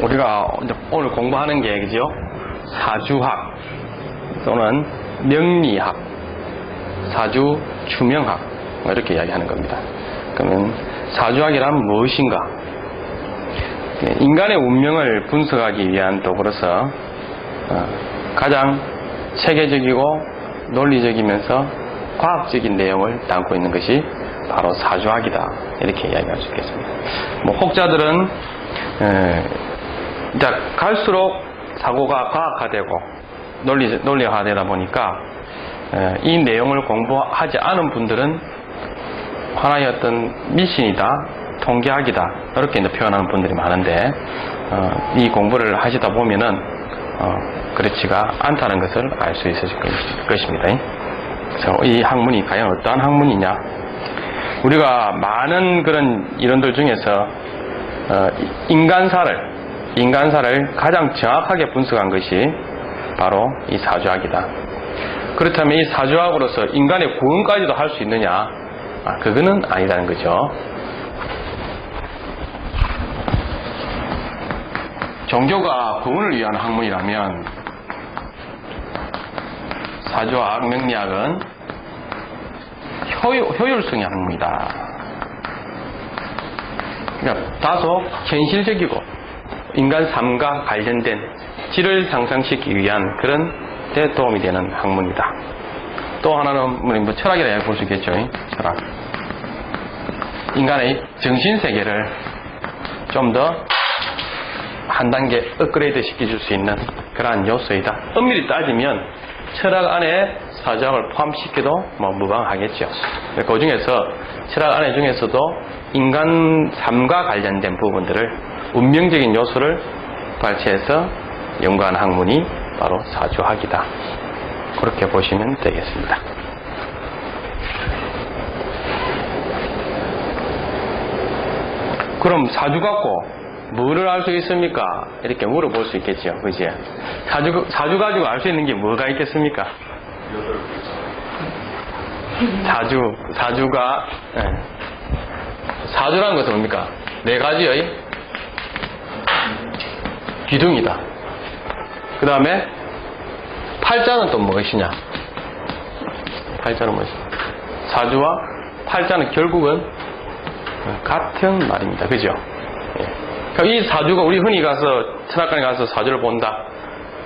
우리가 오늘 공부하는 게 그죠? 사주학 또는 명리학, 사주 추명학 이렇게 이야기하는 겁니다. 그러면 사주학이란 무엇인가? 인간의 운명을 분석하기 위한 도구로서 가장 체계적이고 논리적이면서 과학적인 내용을 담고 있는 것이 바로 사주학이다, 이렇게 이야기할 수 있겠습니다. 뭐 혹자들은 갈수록 사고가 과학화되고 논리화되다 보니까 이 내용을 공부하지 않은 분들은 하나의 어떤 미신이다, 통계학이다, 이렇게 표현하는 분들이 많은데 이 공부를 하시다 보면은 그렇지가 않다는 것을 알 수 있으실 것입니다. 그래서 이 학문이 과연 어떠한 학문이냐? 우리가 많은 그런 이론들 중에서 인간사를 가장 정확하게 분석한 것이 바로 이 사주학이다. 그렇다면 이 사주학으로서 인간의 구원까지도 할 수 있느냐? 그거는 아니다는 거죠. 종교가 구원을 위한 학문이라면 사주학, 명리학은 효율성의 학문이다. 그러니까 다소 현실적이고 인간 삶과 관련된 질을 상승시키기 위한 그런 데 도움이 되는 학문이다. 또 하나는 뭐 철학이라 볼 수 있겠죠. 철학. 인간의 정신세계를 좀 더 한 단계 업그레이드 시켜줄 수 있는 그러한 요소이다. 엄밀히 따지면 철학 안에 사주학을 포함시켜도 무방하겠죠. 그 중에서 철학 안에 중에서도 인간 삶과 관련된 부분들을 운명적인 요소를 발췌해서 연구한 학문이 바로 사주학이다. 그렇게 보시면 되겠습니다. 그럼 사주 갖고 뭐를 알 수 있습니까? 이렇게 물어볼 수 있겠죠. 그지? 사주 가지고 알 수 있는 게 뭐가 있겠습니까? 사주가, 사주라는 것은 뭡니까? 4가지의 기둥이다. 그 다음에 팔자는 또 무엇이냐? 팔자는 무엇이냐? 사주와 팔자는 결국은 같은 말입니다. 그죠? 이 사주가 우리 흔히 가서 철학관에 가서 사주를 본다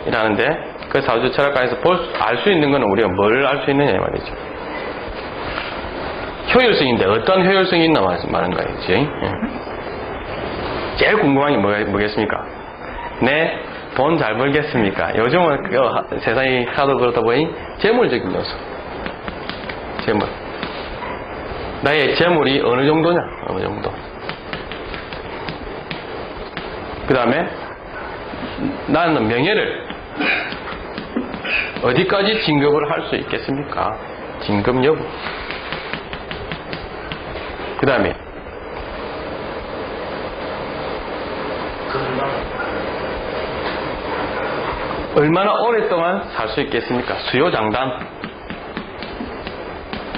이라는데 그 사주 철학관에서 알 수 있는 것은 우리가 뭘 알 수 있느냐 이 말이죠. 효율성인데 어떤 효율성이 있나 말하는 거예요. 제일 궁금한 게 뭐겠습니까? 내 돈 잘 벌겠습니까? 요즘은 세상이 하도 그렇다 보니 재물적인 요소. 재물. 나의 재물이 어느 정도냐? 어느 정도. 그 다음에 나는 명예를 어디까지 진급을 할 수 있겠습니까? 진급 여부. 그 다음에 얼마나 오랫동안 살 수 있겠습니까? 수요장단.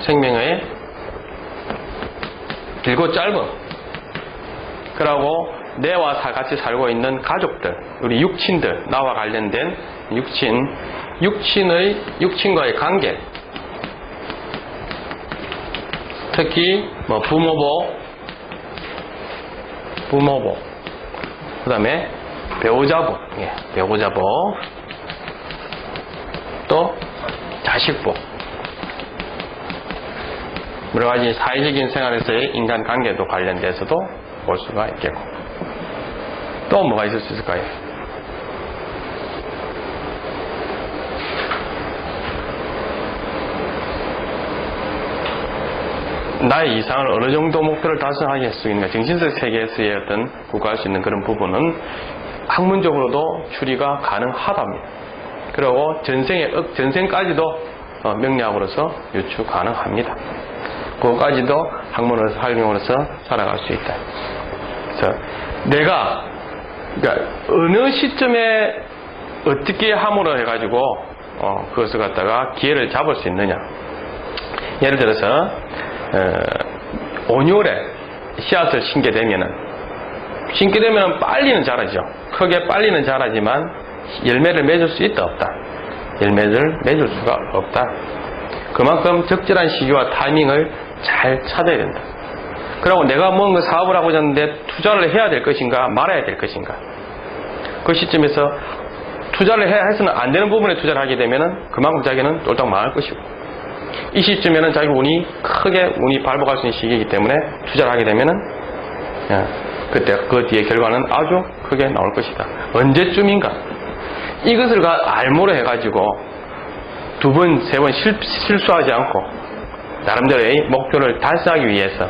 생명의 길고 짧음. 그러고 내와 같이 살고 있는 가족들, 우리 육친들, 나와 관련된 육친과의 관계, 특히 부모보, 그 다음에 배우자보, 배우자보, 또 자식보, 여러 가지 사회적인 생활에서의 인간 관계도 관련돼서도 볼 수가 있겠고. 또 뭐가 있을 수 있을까요? 나의 이상을 어느 정도 목표를 달성하게 할 수 있는가, 정신적 세계에서의 어떤 구가할 수 있는 그런 부분은 학문적으로도 추리가 가능하답니다. 그리고 전생까지도 명리학으로서 유추 가능합니다. 그것까지도 학문으로서 활용으로서 살아갈 수 있다. 그래서 내가 그러니까 어느 시점에 어떻게 함으로 해가지고 그것을 갖다가 기회를 잡을 수 있느냐. 예를 들어서 온열에 씨앗을 심게 되면은 심게 되면 빨리는 자라죠. 크게 빨리는 자라지만 열매를 맺을 수 있다 없다. 열매를 맺을 수가 없다. 그만큼 적절한 시기와 타이밍을 잘 찾아야 된다. 그리고 내가 뭔가 사업을 하고자 하는데 투자를 해야 될 것인가 말아야 될 것인가. 그 시점에서 투자를 해야 해서는 안 되는 부분에 투자를 하게 되면 그만큼 자기는 쫄딱 망할 것이고, 이 시점에는 자기 크게 운이 발복할 수 있는 시기이기 때문에 투자를 하게 되면은 그때 그 뒤에 결과는 아주 크게 나올 것이다. 언제쯤인가 이것을 알모로 해가지고 두 번, 세 번 실수하지 않고 나름대로의 목표를 달성하기 위해서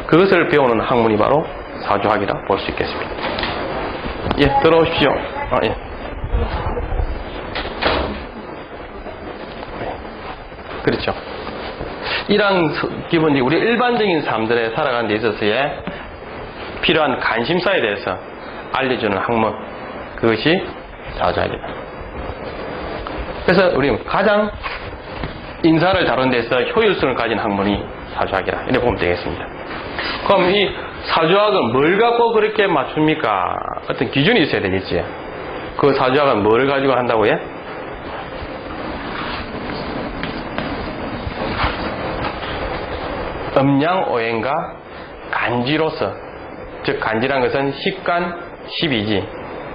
그것을 배우는 학문이 바로 사주학이라 볼 수 있겠습니다. 예, 들어오십시오. 예. 그렇죠. 이런 기본적인 우리 일반적인 사람들의 살아가는 데 있어서의 필요한 관심사에 대해서 알려주는 학문, 그것이 사주학이다. 그래서 우리 가장 인사를 다루는 데서 효율성을 가진 학문이 사주학이라 이렇게 보면 되겠습니다. 그럼 이 사주학은 뭘 갖고 그렇게 맞춥니까? 어떤 기준이 있어야 되겠지. 그 사주학은 뭘 가지고 한다고요? 음양오행과 간지로서, 즉 간지란 것은 식간 12지,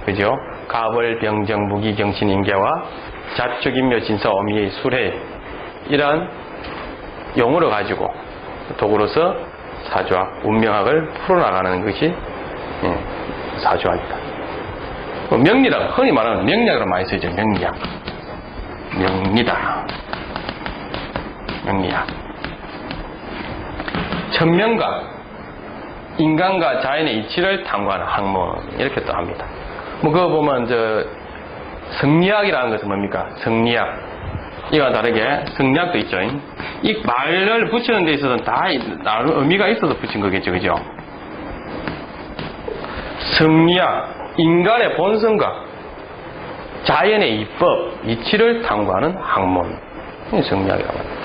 그죠? 갑을 병정 무기 경신 인계와 자축인묘 진사 어미의 수례, 이러한 용어를 가지고 도구로서 사주학, 운명학을 풀어나가는 것이 사주학이다. 명리학, 흔히 말하는 명리학으로 많이 쓰이죠. 명리학, 명리다, 명리학. 천명각, 인간과 자연의 이치를 탐구하는 학문, 이렇게 또 합니다. 그거 보면 성리학이라는 것은 뭡니까? 성리학. 이와 다르게 성리학도 있죠. 이 말을 붙이는 데 있어서는 다 나름 의미가 있어서 붙인 거겠죠. 그죠? 성리학, 인간의 본성과 자연의 이법, 이치를 탐구하는 학문. 이게 성리학이라고 합니다.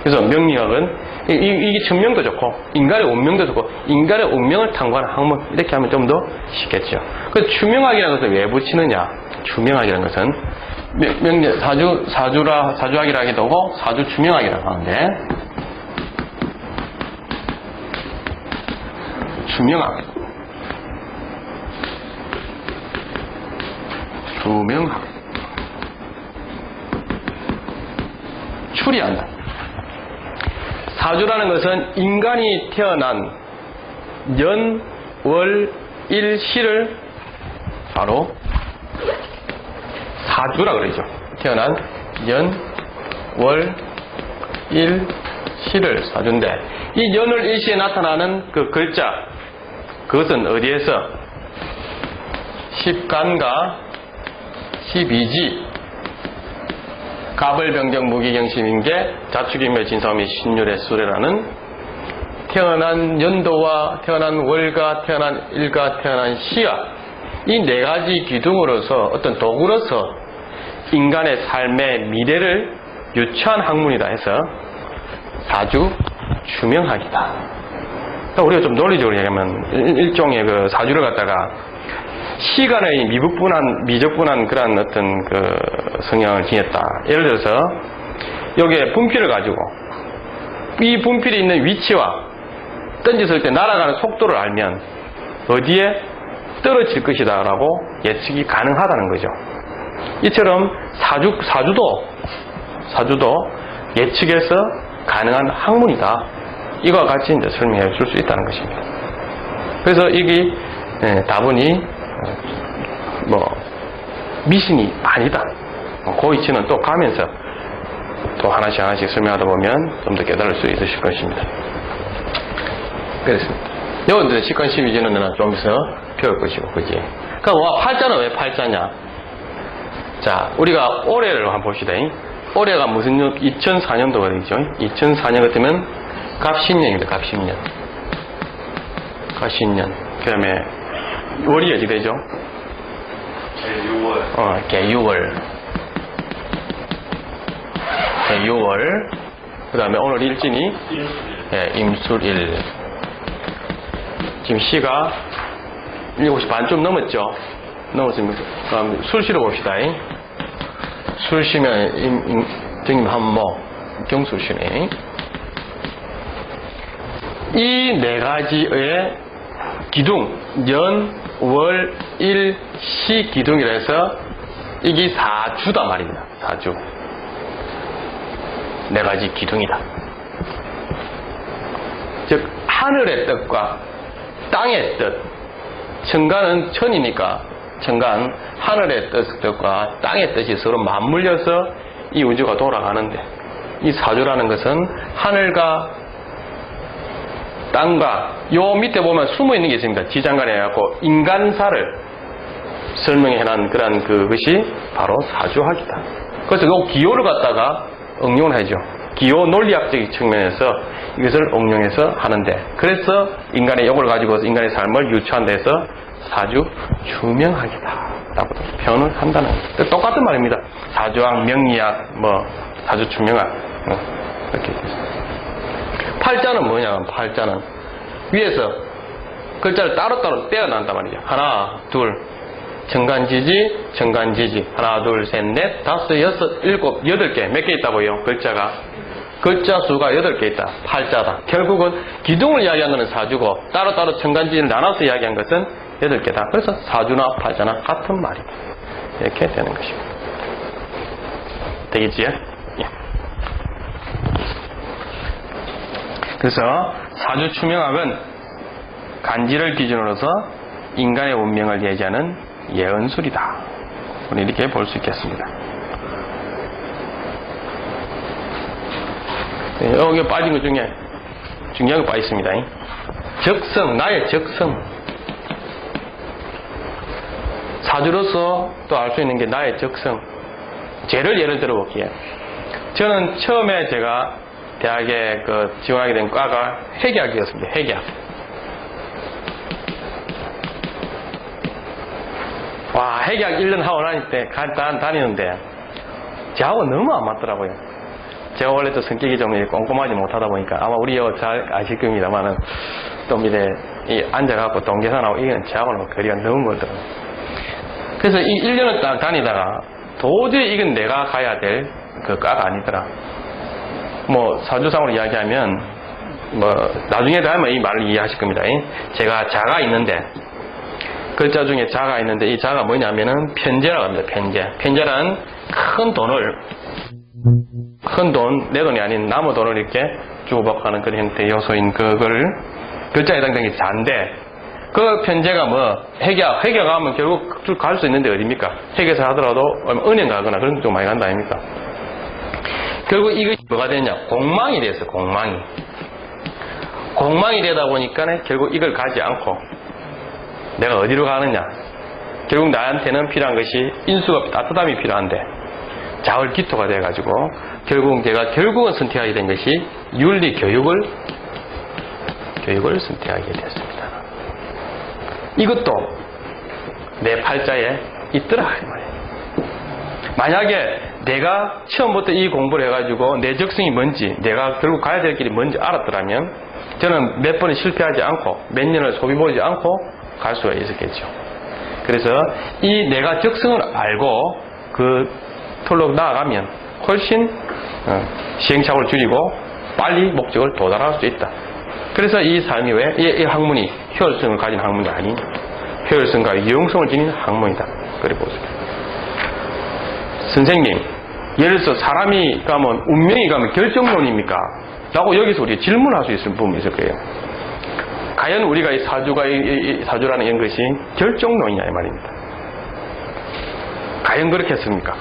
그래서 명리학은 이게 천명도 좋고 인간의 운명도 좋고 인간의 운명을 탐구하는 학문, 이렇게 하면 좀 더 쉽겠죠. 그래서 추명학이라는 것을 왜 붙이느냐? 추명학이라는 것은 사주학이라 하기도 하고 사주 추명학이라고 하는데, 추명학, 추리한다. 사주라는 것은 인간이 태어난 연, 월, 일, 시를 바로 사주라 그러죠. 태어난 연, 월, 일, 시를 사주인데, 이 연월 일시에 나타나는 그 글자, 그것은 어디에서? 십간과 12지, 갑을 병정 무기경신인계 자축인묘 진사오미 신율의 수레라는 태어난 연도와 태어난 월과 태어난 일과 태어난 시와 이 네 가지 기둥으로서 어떤 도구로서 인간의 삶의 미래를 유추한 학문이다 해서 사주 추명학이다. 그러니까 우리가 좀 논리적으로 얘기하면 일종의 그 사주를 갖다가 시간의 미적분한 그런 어떤 그 성향을 지녔다. 예를 들어서 여기에 분필을 가지고 이 분필이 있는 위치와 던졌을 때 날아가는 속도를 알면 어디에 떨어질 것이다 라고 예측이 가능하다는 거죠. 이처럼 사주도 예측해서 가능한 학문이다. 이와 같이 이제 설명해 줄 수 있다는 것입니다. 그래서 이게 다분히 미신이 아니다. 그 이치는 또 가면서 또 하나씩 설명하다 보면 좀 더 깨달을 수 있으실 것입니다. 그렇습니다. 여러분들 식간 12지는 좀 있어 배울 것이고, 그지? 그러니까 팔자는 왜 팔자냐? 자, 우리가 올해를 한번 봅시다. 올해가 무슨 2004년도가 되죠? 2004년 같으면 갑신년입니다. 갑신년. 그 다음에 월이 어디 되죠? 개유월. 개유월. 그 다음에 오늘 일진이 임술일. 지금 시가 7시 반 좀 넘었죠? 넘었습니다. 그럼 술 쉬러 봅시다. 술 쉬면, 정님 한모, 경술 쉬네. 이 네 가지의 기둥, 년, 월, 일, 시 기둥이라 해서 이게 사주다 말입니다. 사주. 네 가지 기둥이다. 즉, 하늘의 뜻과 땅의 뜻. 천간은 천이니까, 천간, 하늘의 뜻과 땅의 뜻이 서로 맞물려서 이 우주가 돌아가는데, 이 사주라는 것은 하늘과 땅과 요 밑에 보면 숨어 있는 게 있습니다. 지장간에 해갖고 인간사를 설명해 놓은 그런 그것이 바로 사주학이다. 그래서 요 기호를 갖다가 응용을 하죠. 기호 논리학적인 측면에서 이것을 응용해서 하는데, 그래서 인간의 욕을 가지고 인간의 삶을 유추한 데서 사주 추명학이다 라고도 표현을 한다는 거예요. 똑같은 말입니다. 사주학, 명리학, 사주 추명학 이렇게 있습니다. 팔자는 뭐냐? 팔자는 위에서 글자를 따로따로 떼어난단 말이죠. 하나, 둘, 정간지지, 정간지지. 하나, 둘, 셋, 넷, 다섯, 여섯, 일곱, 8개. 몇 개 있다고요? 글자가. 글자 수가 8개 있다. 팔자다. 결국은 기둥을 이야기한 것은 사주고 따로따로 정간지지를 나눠서 이야기한 것은 8개다. 그래서 사주나 팔자나 같은 말이다. 이렇게 되는 것입니다. 되겠지요? 예. 그래서 사주 추명학은 간지를 기준으로서 인간의 운명을 예지하는 예언술이다. 우리 이렇게 볼 수 있겠습니다. 여기 빠진 것 중에 중요한 거 빠졌습니다. 적성, 나의 적성. 사주로서 또 알 수 있는 게 나의 적성. 예를 들어 볼게요. 저는 처음에 제가 대학에 지원하게 된 과가 회계학이었습니다. 회계학. 와, 회계학 1년 하고 나닐 때 다니는데 저하고 너무 안 맞더라고요. 제가 원래 또 성격이 좀 꼼꼼하지 못하다 보니까 아마 우리 잘 아실 겁니다만은 또 밑에 앉아갖고 동계산하고 이건 저하고는 거리가 너무 멀더라고요. 그래서 이 1년을 딱 다니다가 도저히 이건 내가 가야 될 그 과가 아니더라. 사주상으로 이야기하면 나중에 가면 이 말을 이해하실 겁니다. 제가 자가 있는데, 글자 중에 자가 있는데 이 자가 뭐냐면은 편재라고 합니다. 편재란 큰 돈, 내 돈이 아닌 남의 돈을 이렇게 주고받고 그런 형태의 요소인 그거를 글자에 해당되는 게 자인데, 그 편재가 회계학 하면 결국 쭉 갈 수 있는데 어딥니까? 회계사 하더라도 은행 가거나 그런 쪽 많이 간다 아닙니까? 결국 이것이 뭐가 되냐? 공망이 됐어요. 공망이 되다 보니까 결국 이걸 가지 않고 내가 어디로 가느냐? 결국 나한테는 필요한 것이 인수가 따뜻함이 필요한데 자을 기토가 돼가지고 결국은 선택하게 된 것이 윤리 교육을 선택하게 됐습니다. 이것도 내 팔자에 있더라 이 말이에요. 만약에 내가 처음부터 이 공부를 해가지고 내 적성이 뭔지, 내가 결국 가야 될 길이 뭔지 알았더라면 저는 몇 번을 실패하지 않고 몇 년을 소비보지 않고 갈 수가 있었겠죠. 그래서 이 내가 적성을 알고 그 톨로 나아가면 훨씬 시행착오를 줄이고 빨리 목적을 도달할 수 있다. 그래서 이 삶이 이 학문이 효율성을 가진 학문이 아닌 효율성과 유용성을 지닌 학문이다. 그래 보세요. 선생님, 예를 들어서 사람이 가면 운명이 가면 결정론입니까? 라고 여기서 우리가 질문할 수 있을 부분이 있을 거예요. 과연 우리가 이 사주라는 이런 것이 결정론이냐 이 말입니다. 과연 그렇겠습니까?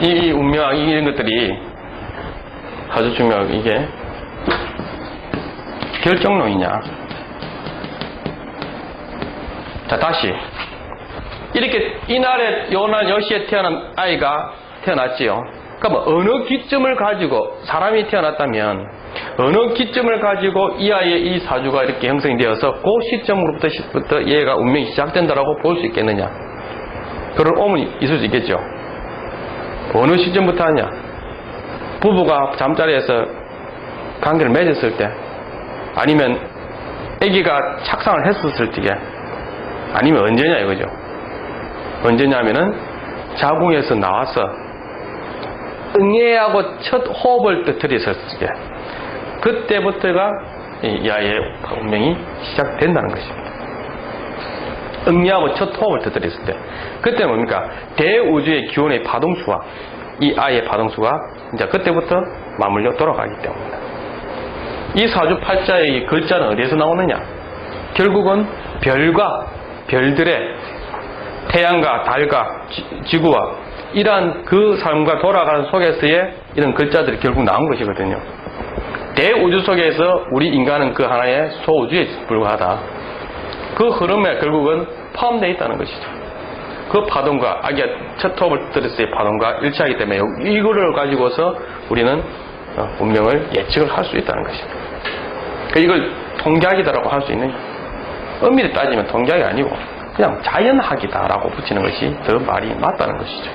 이 운명 이런 것들이 사주 중요하고 이게 결정론이냐? 자, 다시 이렇게 이날에 요날 여시에 태어난 아이가 태어났지요. 그러니까 어느 기점을 가지고 사람이 태어났다면 어느 기점을 가지고 이 아이의 이 사주가 이렇게 형성이 되어서 그 시점으로부터 얘가 운명이 시작된다라고 볼 수 있겠느냐? 그런 오문이 있을 수 있겠죠. 어느 시점부터 하냐? 부부가 잠자리에서 관계를 맺었을 때, 아니면 아기가 착상을 했었을 적에 아니면 언제냐 이거죠. 언제냐면은 자궁에서 나와서 응애하고 첫 호흡을 터뜨렸을 때 그때부터가 이 아이의 운명이 시작된다는 것입니다. 응애하고 첫 호흡을 터뜨렸을 때 그때는 뭡니까? 대우주의 기원의 파동수와 이 아이의 파동수가 이제 그때부터 맞물려 돌아가기 때문입니다. 이 사주팔자의 글자는 어디에서 나오느냐? 결국은 별과 별들의 태양과 달과 지구와 이러한 그 삶과 돌아가는 속에서의 이런 글자들이 결국 나온 것이거든요. 대우주 속에서 우리 인간은 그 하나의 소우주에 불과하다. 그 흐름에 결국은 포함되어 있다는 것이죠. 그 파동과 아기가 첫 호흡을 들었을 파동과 일치하기 때문에 이거를 가지고서 우리는 운명을 예측을 할 수 있다는 것입니다. 이걸 통계학이다라고 할 수 있는 엄밀히 따지면 통계학이 아니고 그냥 자연학이다라고 붙이는 것이 더 말이 맞다는 것이죠.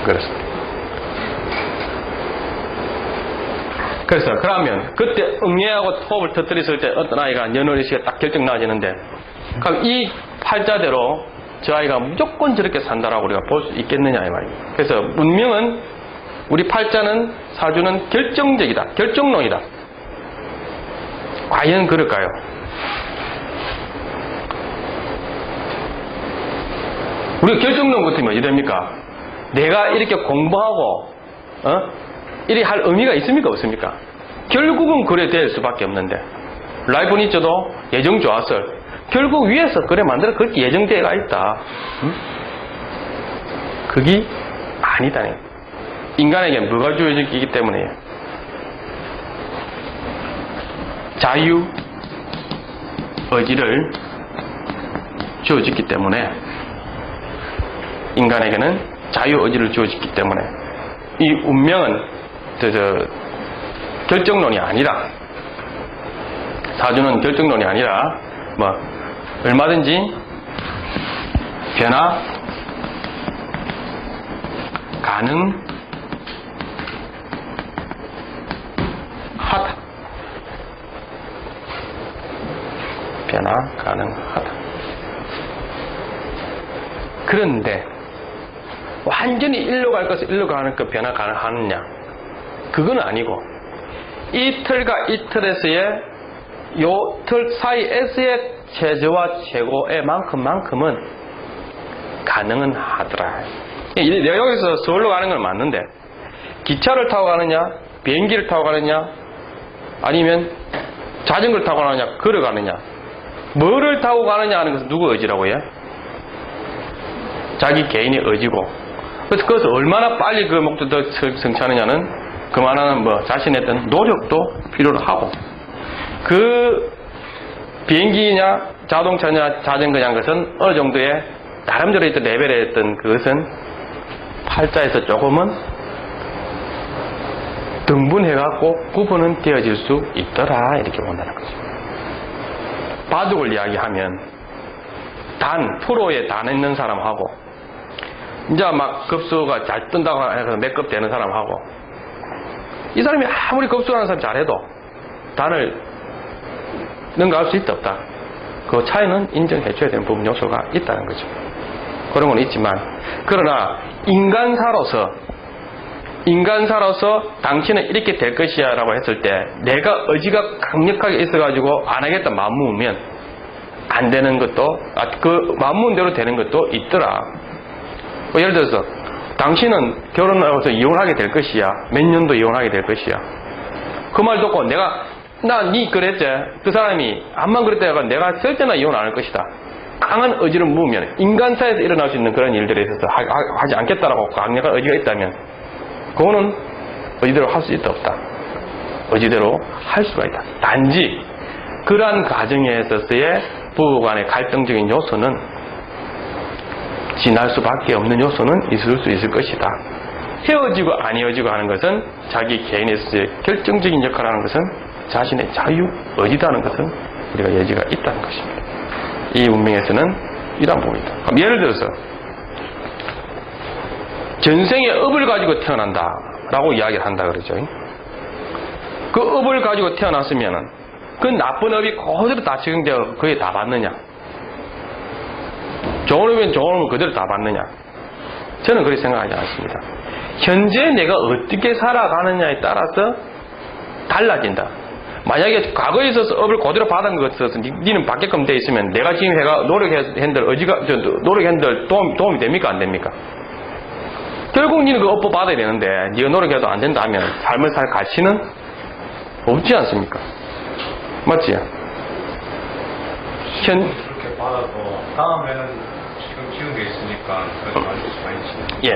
그렇습니다. 그래서 그러면 그때 응애하고 호흡을 터뜨렸을 때 어떤 아이가 연월일시가 딱 결정 나와지는데 그럼 이 팔자대로 저 아이가 무조건 저렇게 산다라고 우리가 볼 수 있겠느냐 이 말입니다. 그래서 운명은 우리 팔자는 사주는 결정적이다. 결정론이다. 과연 그럴까요? 우리가 결정론 같으면 어디 됩니까? 내가 이렇게 공부하고 이리 할 의미가 있습니까? 없습니까? 결국은 그래 될 수밖에 없는데 라이프 니츠도 예정 좋았을 결국 위에서 그래 만들어 그렇게 예정되어가 있다. 그게 아니다네. 인간에게 뭐가 주어지기 때문에 자유 의지를 주어졌기 때문에 인간에게는 자유 의지를 주어졌기 때문에 이 운명은 결정론이 아니라 사주는 결정론이 아니라 얼마든지 변화 가능하다. 변화 가능하다. 그런데 완전히 일로 갈 것을 일로 가는 그 변화 가능하느냐? 그건 아니고 이틀과 이틀에서의 요 틀 사이에서의 최저와 최고의 만큼은 가능은 하더라. 내가 여기서 서울로 가는 건 맞는데 기차를 타고 가느냐 비행기를 타고 가느냐 아니면 자전거를 타고 가느냐 걸어가느냐 뭐를 타고 가느냐 하는 것은 누구 의지라고 해요? 자기 개인의 의지고 그래서 그것을 얼마나 빨리 그 목적을 성취하느냐는 그만한 자신의 어떤 노력도 필요로 하고 그 비행기냐 자동차냐 자전거냐 것은 어느 정도의 나름대로 있던 레벨의 어떤 그것은 팔자에서 조금은 등분해갖고 구분은 되어질 수 있더라 이렇게 본다는 거죠. 바둑을 이야기하면 프로에 단 있는 사람하고 이제 막 급수가 잘 뜬다고 해서 몇 급 되는 사람하고 이 사람이 아무리 급수하는 사람 잘해도 단을 능가할 수 있다 없다. 그 차이는 인정해줘야 되는 부분 요소가 있다는 거죠. 그런 건 있지만 그러나 인간사로서 당신은 이렇게 될 것이야 라고 했을 때 내가 의지가 강력하게 있어가지고 안 하겠다 마음먹으면 안 되는 것도 그 마음먹은 대로 되는 것도 있더라. 예를 들어서 당신은 결혼하고서 이혼하게 될 것이야. 몇 년도 이혼하게 될 것이야. 그 말 듣고 니 그랬지? 그 사람이 암만 그랬다 해가 내가 절대나 이혼 안 할 것이다. 강한 의지를 모으면 인간사에서 일어날 수 있는 그런 일들에 있어서 하지 않겠다라고 강력한 의지가 있다면 그거는 의지대로 할 수 있다 없다. 의지대로 할 수가 있다. 단지 그러한 과정에 있어서의 부부 간의 갈등적인 요소는 지날 수밖에 없는 요소는 있을 수 있을 것이다. 헤어지고 안 헤어지고 하는 것은 자기 개인에서의 결정적인 역할을 하는 것은 자신의 자유, 의지다는 것은 우리가 여지가 있다는 것입니다. 이 운명에서는 이러한 부분이다. 그럼 예를 들어서 전생의 업을 가지고 태어난다 라고 이야기를 한다 그러죠. 그 업을 가지고 태어났으면은 그 나쁜 업이 그대로 다 적용되어 거기에 다 받느냐? 좋은 업이면 좋은 업을 그대로 다 받느냐? 저는 그렇게 생각하지 않습니다. 현재 내가 어떻게 살아가느냐에 따라서 달라진다. 만약에 과거에 있어서 업을 그대로 받은 것에서 니는 받게끔 돼 있으면 내가 지금 해가 노력했는들 노력했는들 도움이 됩니까? 안 됩니까? 결국 니는 그 업보 받아야 되는데 니가 노력해도 안 된다 하면 삶을 살 가치는 없지 않습니까? 맞지? 그렇게 받아도 다음에는 지금 게 있으니까 그래서 받을 수가 있지. 예.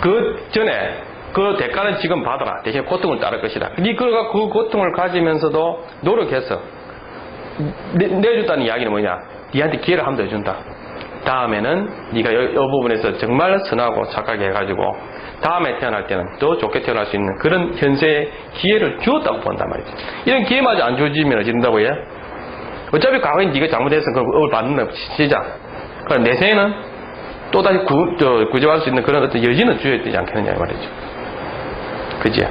그 전에 그 대가는 지금 받아라. 대신 고통을 따를 것이다. 니가 그 고통을 가지면서도 노력해서 내준다는 이야기는 뭐냐? 니한테 기회를 한 번 더 준다. 다음에는 네가 이 부분에서 정말 선하고 착하게 해가지고 다음에 태어날 때는 또 좋게 태어날 수 있는 그런 현세의 기회를 주었다고 본단 말이죠. 이런 기회마저 안 주어지면 어찌 된다고 해? 어차피 과거에 네가 잘못해서 그 업을 받는 거 시작. 그럼 내 생에는 또다시 구제할 수 있는 그런 어떤 여지는 주어야 되지 않겠느냐 말이죠. 그지?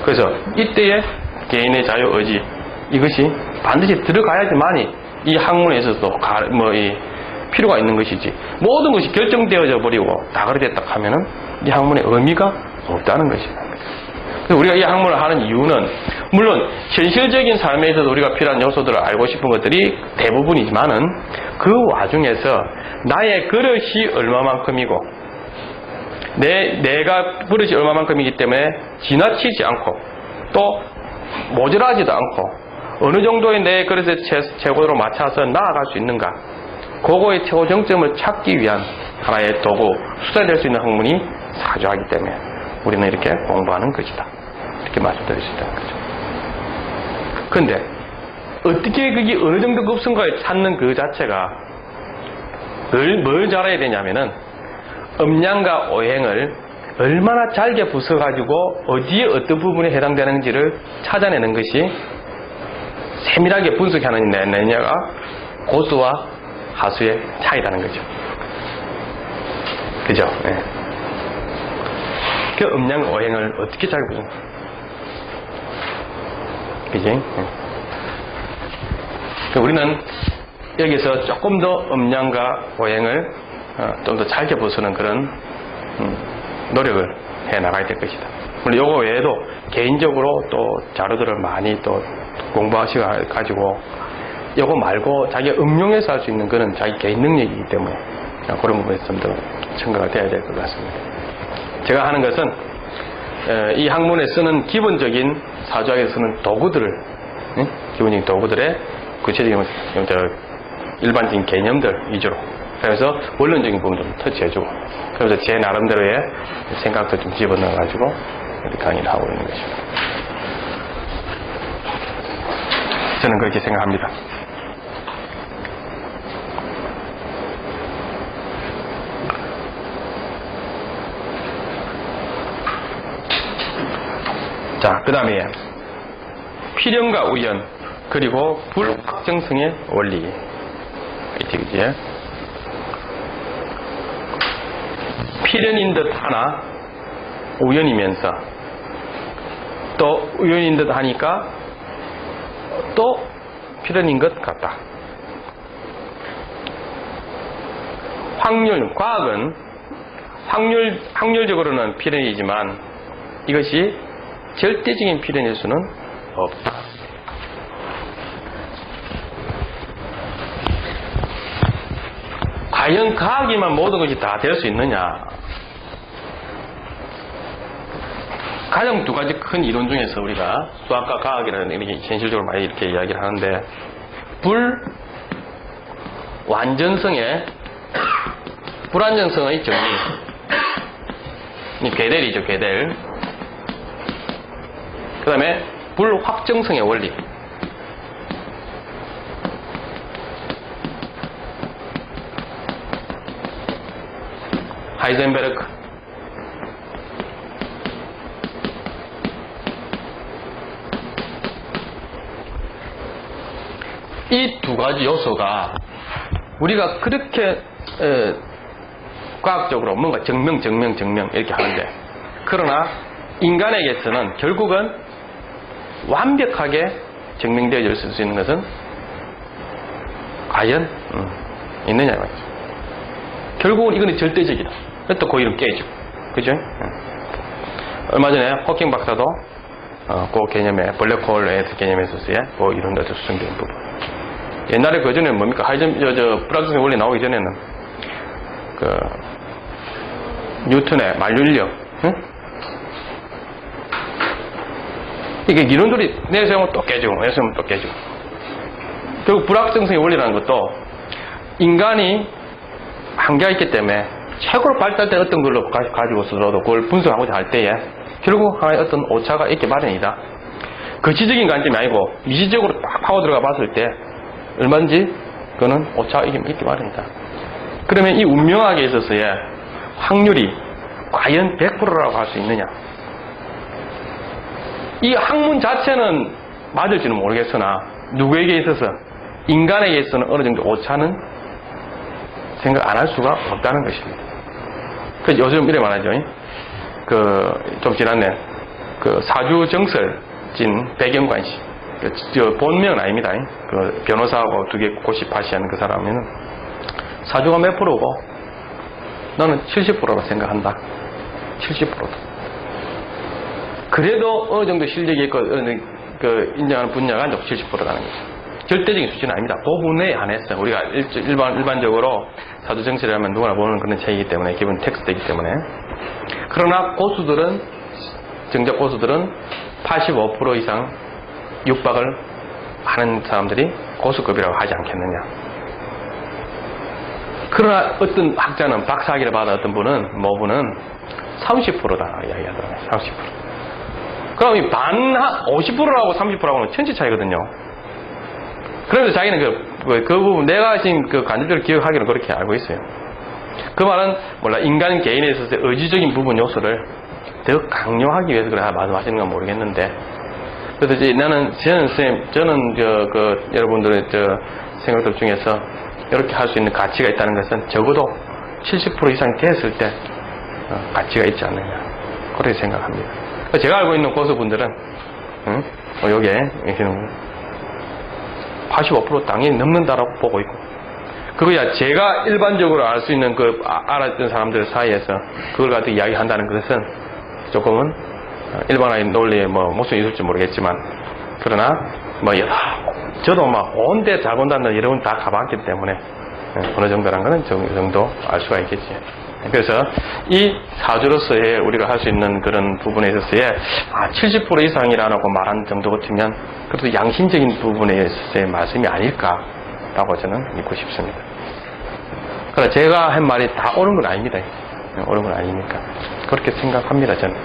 그래서 이때의 개인의 자유 의지 이것이 반드시 들어가야지만이 이 학문에 있어서도 필요가 있는 것이지 모든 것이 결정되어져 버리고 다 그렇게 됐다 하면은 이 학문의 의미가 없다는 것입니다. 그래서 우리가 이 학문을 하는 이유는 물론 현실적인 삶에 있어서 우리가 필요한 요소들을 알고 싶은 것들이 대부분이지만은 그 와중에서 나의 그릇이 얼마만큼이고 내가 그릇이 얼마만큼이기 때문에 지나치지 않고 또 모자라지도 않고 어느 정도의 내 그릇의 최고로 맞춰서 나아갈 수 있는가 그거의 최고 정점을 찾기 위한 하나의 도구, 수단이 될 수 있는 학문이 사주하기 때문에 우리는 이렇게 공부하는 것이다. 이렇게 말씀드릴 수 있다는 거죠. 그런데 어떻게 그게 어느 정도 급성과에 찾는 그 자체가 뭘 잘 알아야 되냐면은 음양과 오행을 얼마나 잘게 부숴가지고 어디에 어떤 부분에 해당되는지를 찾아내는 것이 세밀하게 분석하는 내냐가 고수와 하수의 차이라는 거죠. 그죠? 네. 그 음양 오행을 어떻게 잘 보죠? 그지? 네. 우리는 여기서 조금 더 음양과 오행을 좀 더 잘게 보수는 그런 노력을 해 나가야 될 것이다. 물론 요거 외에도 개인적으로 또 자료들을 많이 또 공부하셔가지고 요거 말고 자기가 응용해서 할 수 있는 거는 자기 개인 능력이기 때문에 그런 부분에서 좀 더 첨가가 돼야 될 것 같습니다. 제가 하는 것은 이 학문에 쓰는 기본적인 사주학에서 쓰는 도구들을 기본적인 도구들의 구체적인 일반적인 개념들 위주로 그래서 원론적인 부분도 좀 터치해주고 그래서 제 나름대로의 생각도 좀 집어넣어가지고 이렇게 강의를 하고 있는 것입니다. 저는 그렇게 생각합니다. 자, 그 다음에 필연과 우연 그리고 불확정성의 원리 그치? 필연인 듯 하나 우연이면서 또 우연인 듯 하니까 또 필연인 것 같다. 과학은 확률적으로는 필연이지만 이것이 절대적인 필연일 수는 없다. 과연 과학이만 모든 것이 다 될 수 있느냐? 가장 두 가지 큰 이론 중에서 우리가 수학과 과학이라는 이렇게 현실적으로 많이 이렇게 이야기를 하는데 완전성의 불완전성의 정리 괴델이죠. 괴델. 그 다음에 불확정성의 원리 하이젠베르크. 이 두 가지 요소가 우리가 그렇게 과학적으로 뭔가 증명 이렇게 하는데 그러나 인간에게서는 결국은 완벽하게 증명되어질 수 있는 것은 과연 있느냐 이 말이죠. 결국은 이거는 절대적이다. 또 그 이름 깨지고, 그죠? 얼마 전에 호킹 박사도 그 개념에 블랙홀의 개념에서의 그 이런 데서 수정된 부분. 옛날에 그 전에 뭡니까? 불확정성 원리 나오기 전에는 그 뉴턴의 만륜력, 응? 이게 이론들이 내세우면 또 깨지고, 내세우면 또 깨지고. 결국 불확정성의 원리라는 것도 인간이 한계가 있기 때문에 최고로 발달된 어떤 걸로 가지고서도 그걸 분석하고자 할 때에 결국 하나의 어떤 오차가 있기 마련이다. 거치적인 관점이 아니고 미시적으로 딱 파고 들어가 봤을 때 얼마든지 그거는 오차가 있기 마련이다. 그러면 이 운명학에 있어서의 확률이 과연 100%라고 할 수 있느냐? 이 학문 자체는 맞을지는 모르겠으나 누구에게 있어서 인간에게 있어서는 어느 정도 오차는 생각 안 할 수가 없다는 것입니다. 그 요즘 이래 말하죠. 좀 지났네. 사주정설진 배경관시. 본명은 아닙니다. 변호사하고 두 개 고시파시하는 그 사람은 사주가 몇 프로고 너는 70%로 생각한다. 70%도. 그래도 어느 정도 실력이 있고 인정하는 분야가 70%라는 거죠. 절대적인 수준은 아닙니다. 부분에 한해서 우리가 일반적으로 사주정설이라면 누구나 보는 그런 책이기 때문에 기본 텍스트이기 때문에 그러나 고수들은 정작 고수들은 85% 이상 육박을 하는 사람들이 고수급이라고 하지 않겠느냐. 그러나 어떤 학자는 박사학위를 받은 어떤 분은 모분은 30%다 이야기하더라고요. 30%. 그럼 이 50%라고 30%라고는 천지 차이거든요. 그래서 자기는 그 부분, 내가 지금 그 관절들을 기억하기는 그렇게 알고 있어요. 그 말은, 인간 개인에 있어서 의지적인 부분 요소를 더 강요하기 위해서 그래 말씀하시는 건 모르겠는데. 그래서 저는 여러분들의 생각들 중에서 이렇게 할 수 있는 가치가 있다는 것은 적어도 70% 이상 됐을 때 가치가 있지 않느냐. 그렇게 생각합니다. 제가 알고 있는 고수분들은, 여기에, 85% 당연히 넘는다라고 보고 있고, 그거야 제가 일반적으로 알 수 있는 알았던 사람들 사이에서 그걸 가지고 이야기한다는 것은 조금은 일반화의 논리에 모순이 있을지 모르겠지만, 그러나 저도 온데 자본단들 여러분 다 가봤기 때문에 어느 정도란 거는 이 정도 알 수가 있겠지. 그래서 이 사주로서의 우리가 할 수 있는 그런 부분에 있어서의 70% 이상이라고 말한 정도 같으면 그래도 양심적인 부분에 있어서의 말씀이 아닐까라고 저는 믿고 싶습니다. 그러나 제가 한 말이 다 옳은 건 아닙니다. 옳은 건 아니니까 그렇게 생각합니다. 저는.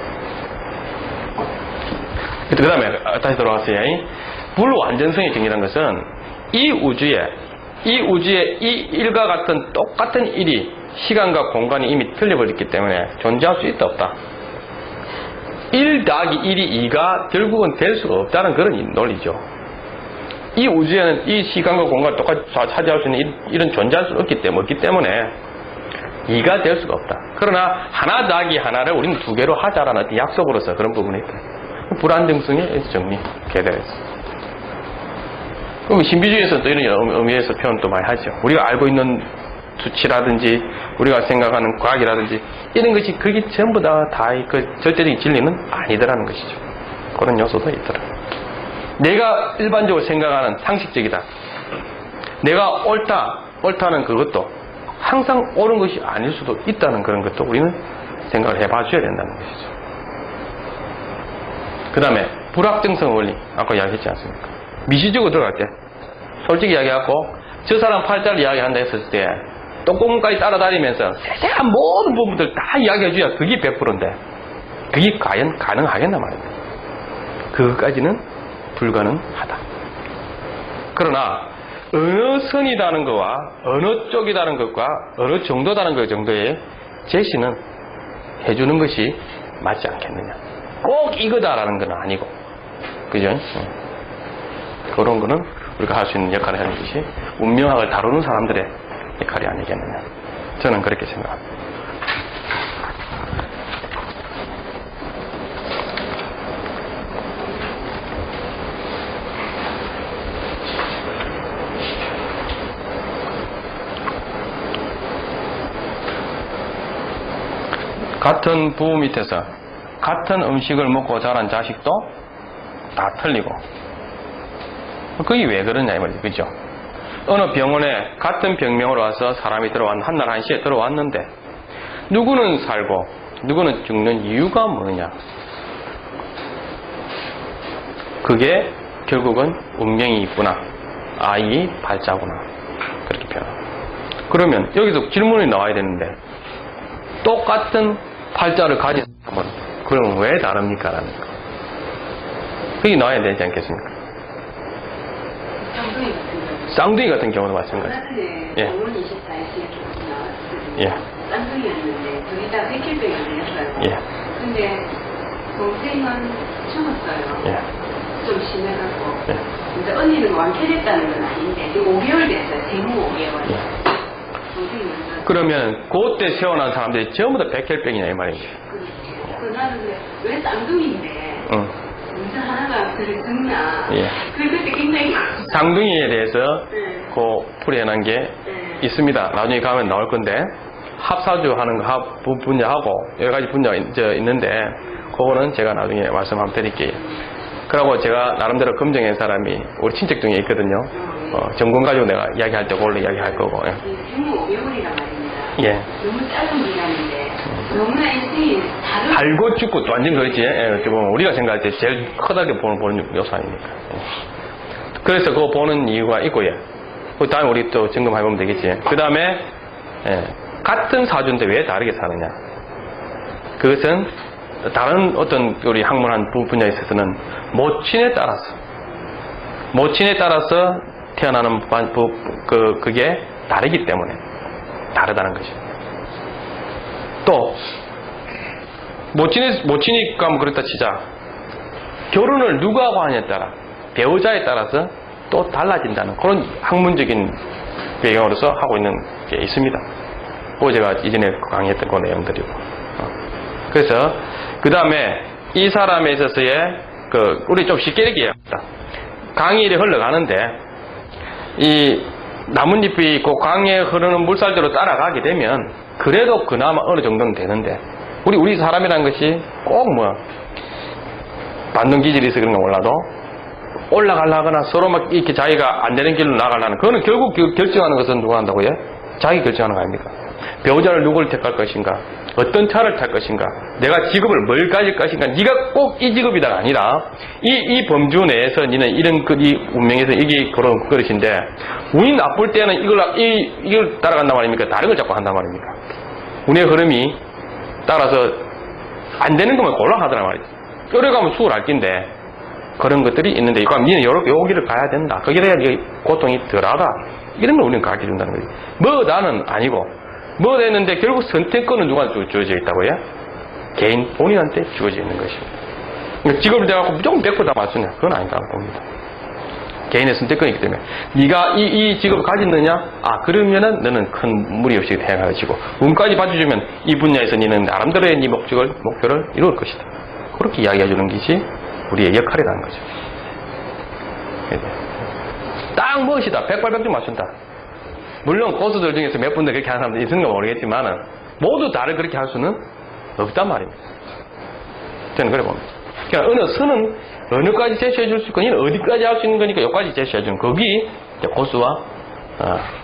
그 다음에 다시 돌아왔어요. 불완전성의 정의라는 것은 이 우주에 이 일과 같은 똑같은 일이 시간과 공간이 이미 틀려버렸기 때문에 존재할 수 있다 없다. 1 더하기 1이 2가 결국은 될 수가 없다는 그런 논리죠. 이 우주에는 이 시간과 공간을 똑같이 차지할 수 있는 이런 존재할 수 없기 때문에 2가 될 수가 없다. 그러나 하나 더하기 하나를 우리는 2개로 하자라는 어떤 약속으로서 그런 부분이 있다. 불안정성의 정리, 개대에서. 그럼 신비주의에서도 이런 의미에서 표현도 많이 하죠. 우리가 알고 있는 수치라든지 우리가 생각하는 과학이라든지 이런 것이 그게 전부 다 그 절대적인 진리는 아니더라는 것이죠. 그런 요소도 있더라. 내가 일반적으로 생각하는 상식적이다. 내가 옳다는 그것도 항상 옳은 것이 아닐 수도 있다는 그런 것도 우리는 생각을 해봐줘야 된다는 것이죠. 그 다음에 불확정성 원리 아까 이야기했지 않습니까? 미시적으로 들어갈 때 솔직히 이야기하고 저 사람 팔자를 이야기한다 했을 때 똥구멍까지 따라다니면서 세세한 모든 부분들 다 이야기해줘야 그게 100%인데 그게 과연 가능하겠나 말입니다. 그것까지는 불가능하다. 그러나 어느 선이라는 것과 어느 쪽이라는 것과 어느 정도다는 것 정도의 제시는 해주는 것이 맞지 않겠느냐. 꼭 이거다라는 건 아니고, 그죠? 그런 거는 우리가 할 수 있는 역할을 하는 것이 운명학을 다루는 사람들의 역할이 아니겠느냐. 저는 그렇게 생각합니다. 같은 부부 밑에서 같은 음식을 먹고 자란 자식도 다 틀리고. 그게 왜 그러냐 이 말이죠. 그죠? 어느 병원에 같은 병명으로 와서 사람이 한날 1시에 들어왔는데 누구는 살고 누구는 죽는 이유가 뭐냐? 그게 결국은 운명이 있구나. 아이 팔자구나. 그렇게 표현합니다. 그러면 여기서 질문이 나와야 되는데 똑같은 팔자를 가진 사람은 그럼 왜 다릅니까? 라는 거. 그게 나와야 되지 않겠습니까? 쌍둥이 같은 경우도 마찬가지. 예. 5월 24일에 나왔거든요. 예. 쌍둥이였는데 둘이 다 백혈병이 걸렸어요. 예. 근데 동생은 죽었어요. 예. 좀 심해갖고. 예. 근데 언니는 완쾌됐다는 건 아닌데 지금 5개월 됐어요. 생후 5개월. 예. 동생은 그러면 그때 태어난 사람들이 전부 다 백혈병이냐 이 말이죠. 그래서 나는 왜 쌍둥이인데 응. 문제 하나가 그래 죽나. 예. 그때 굉장히 쌍둥이에 대해서 네. 그 풀이해놓은 게 네. 있습니다. 나중에 가면 나올 건데 합사주 하는 거 분야하고 여러 가지 분야가 있는데 그거는 제가 나중에 말씀 한번 드릴게요. 그리고 제가 나름대로 검증한 사람이 우리 친척 중에 있거든요. 전공 가지고 내가 이야기할 때 그걸로 이야기할 거고. 예. 생후 5개월이란 말입니다. 예. 너무 짧은 기간인데 너무나 인생이 다른 살고 죽고 완전 그렇지. 예. 지금 우리가 생각할 때 제일 크다게 보는 요소 아닙니까. 예. 그래서 그거 보는 이유가 있고요. 그 다음에 우리 또 점검해보면 되겠지. 그 다음에 같은 사주인데 왜 다르게 사느냐. 그것은 다른 어떤 우리 학문한 분야에 있어서는 모친에 따라서 태어나는 그게 다르기 때문에 다르다는 것이죠. 또 모친이 가면 그렇다 치자. 결혼을 누가 하고 하냐에 따라 배우자에 따라서 또 달라진다는 그런 학문적인 배경으로서 하고 있는 게 있습니다. 그거 제가 이전에 강의했던 그 내용들이고. 그래서 그 다음에 이 사람에 있어서의 우리 좀 쉽게 얘기합니다. 강이 흘러가는데 이 나뭇잎이 그 강에 흐르는 물살대로 따라가게 되면 그래도 그나마 어느 정도는 되는데 우리 사람이라는 것이 꼭 반등 기질이 있어 그런 건 몰라도 올라가려거나 서로 막 이렇게 자기가 안 되는 길로 나가려는 그거는 결국 결정하는 것은 누가 한다고요? 자기 결정하는 거 아닙니까? 배우자를 누구를 택할 것인가? 어떤 차를 탈 것인가? 내가 직업을 뭘 가질 것인가? 네가 꼭 이 직업이다가 아니라 이 범주 내에서 너는 이 운명에서 이게 그런 그릇인데 운이 나쁠 때는 이걸 따라간단 말입니까? 다른 걸 자꾸 한단 말입니까? 운의 흐름이 따라서 안 되는 것만 골라가더란 말이지. 끓여가면 수월할 낀데 그런 것들이 있는데 그럼 니는 요 길을 가야 된다. 거기에 대한 고통이 덜하다. 이런 걸 우리는 가르쳐 준다는 거지. 나는 아니고 뭐 됐는데 결국 선택권은 누구한테 주어져 있다고요? 개인 본인한테 주어져 있는 것입니다. 그러니까 직업을 대갖고 무조건 100% 다 맞추냐? 그건 아니다고 봅니다. 개인의 선택권이기 때문에 네가 이 직업을 가졌느냐? 그러면은 너는 큰 무리 없이 태어날 것이고 운까지 봐주면 이 분야에서 너는 나름대로의 네 목표를 이룰 것이다. 그렇게 이야기해 주는 것이 우리의 역할이라는 거죠. 딱 무엇이다. 백발백중 맞춘다. 물론 고수들 중에서 몇 분들 그렇게 하는 사람들이 있는가 모르겠지만은 모두 다를 그렇게 할 수는 없단 말입니다. 저는 그래 봅니다. 그러니까 어느 선은 어느까지 제시해 줄 수 있고 이는 어디까지 할 수 있는 거니까 여기까지 제시해 주는 거기 고수와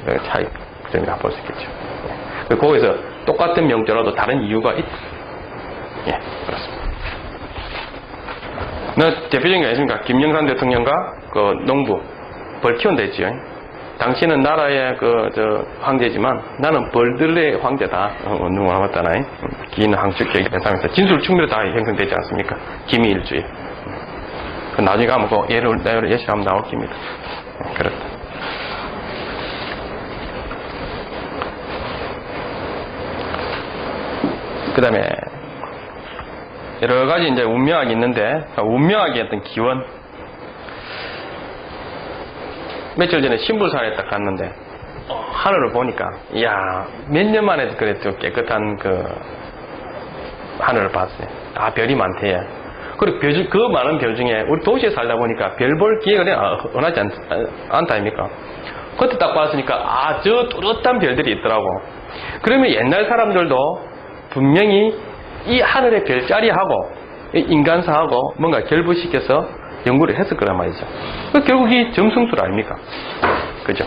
차이점이라 볼 수 있겠죠. 거기서 똑같은 명제라도 다른 이유가 있다. 예, 그렇습니다. 대표적인 게 있습니까? 김영삼 대통령과 농부 벌 키운다 했지요. 당신은 나라의 황제지만 나는 벌들의 황제다. 누가 맞다나요? 긴 항축 계획에서 진술 충분히 다 형성되지 않습니까? 기미일주의. 나중에 가면 예를 예시하면 나올 겁니다. 그렇다. 그 다음에 여러 가지 이제 운명학이 있는데 운명학의 어떤 기원. 며칠 전에 신불산에 딱 갔는데 하늘을 보니까 이야 몇 년 만에 그랬죠. 깨끗한 하늘을 봤어요. 별이 많대요. 그리고 그 많은 별 중에 우리 도시에 살다 보니까 별 볼 기회가 은하지 않다 아닙니까? 그때 딱 봤으니까 저 뚜렷한 별들이 있더라고. 그러면 옛날 사람들도 분명히 이 하늘의 별자리하고 이 인간사하고 뭔가 결부시켜서 연구를 했을 거란 말이죠. 결국 이 점성술 아닙니까? 그죠?